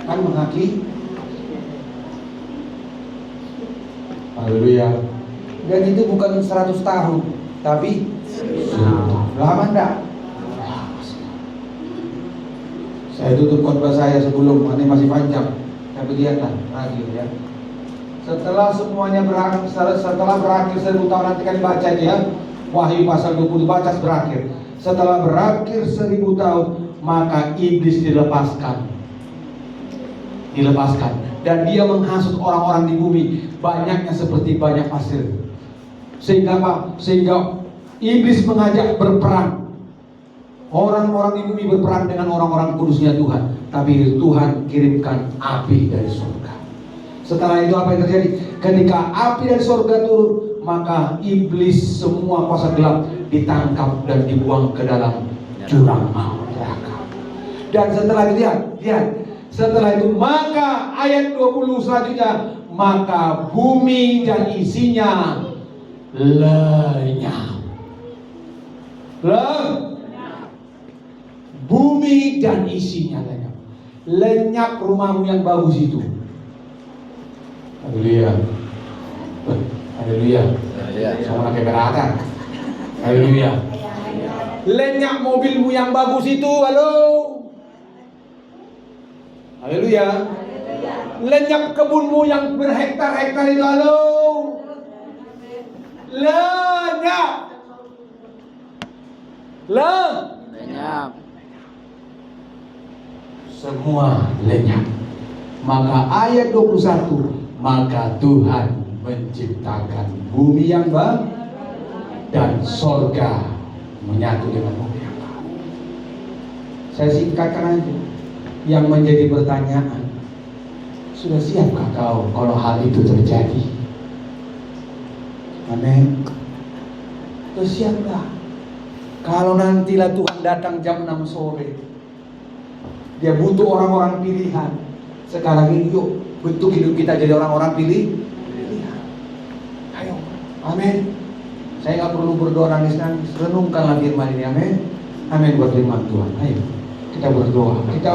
Kan menghakimi. Haleluya. Dan itu bukan 100 tahun, tapi 1000 tahun. Lama enggak? Saya tutup khotbah saya sebelum, ini masih panjang. Tapi lihatlah lagi ya. Setelah semuanya berakhir, setelah berakhir 1000 tahun, nanti kan baca itu ya. Wahyu pasal 20 baca berakhir. Setelah berakhir 1000 tahun, maka iblis dilepaskan. Dan dia menghasut orang-orang di bumi, banyaknya seperti banyak pasir. Sehingga apa? Sehingga iblis mengajak berperang. Orang-orang di bumi berperang dengan orang-orang kudusnya Tuhan. Tapi Tuhan kirimkan api dari surga. Setelah itu apa yang terjadi? Ketika api dari surga turun, maka iblis semua kuasa gelap ditangkap dan dibuang ke dalam jurang maut neraka. Dan setelah itu lihat. Setelah itu maka ayat 20 selanjutnya, maka bumi dan isinya lenyap. Bumi dan isinya lenyap. Lenyap rumahmu yang bagus itu. Haleluya. Haleluya. Sama pakai beratan. Haleluya. Lenyap mobilmu yang bagus itu. Halo. Haleluya. Lenyap kebunmu yang berhektar-hektar itu. Halo. Lenyap. Lenyap. Semua lenyap. Maka ayat 21, maka Tuhan menciptakan bumi yang baru dan sorga menyatu dengan bumi yang baru. Saya singkatkan aja. Yang menjadi pertanyaan, sudah siapkah kau kalau hal itu terjadi? Amin. Sudah siapkah? Kalau nantilah Tuhan datang jam 6 sore, Dia butuh orang-orang pilihan. Sekarang ini yuk bentuk hidup kita jadi orang-orang pilihan. Ayo, amin. Saya nggak perlu berdoa nangis-nangis. Renungkanlah firman ini, amin. Amin buat firman Tuhan. Ayo kita berdoa. Kita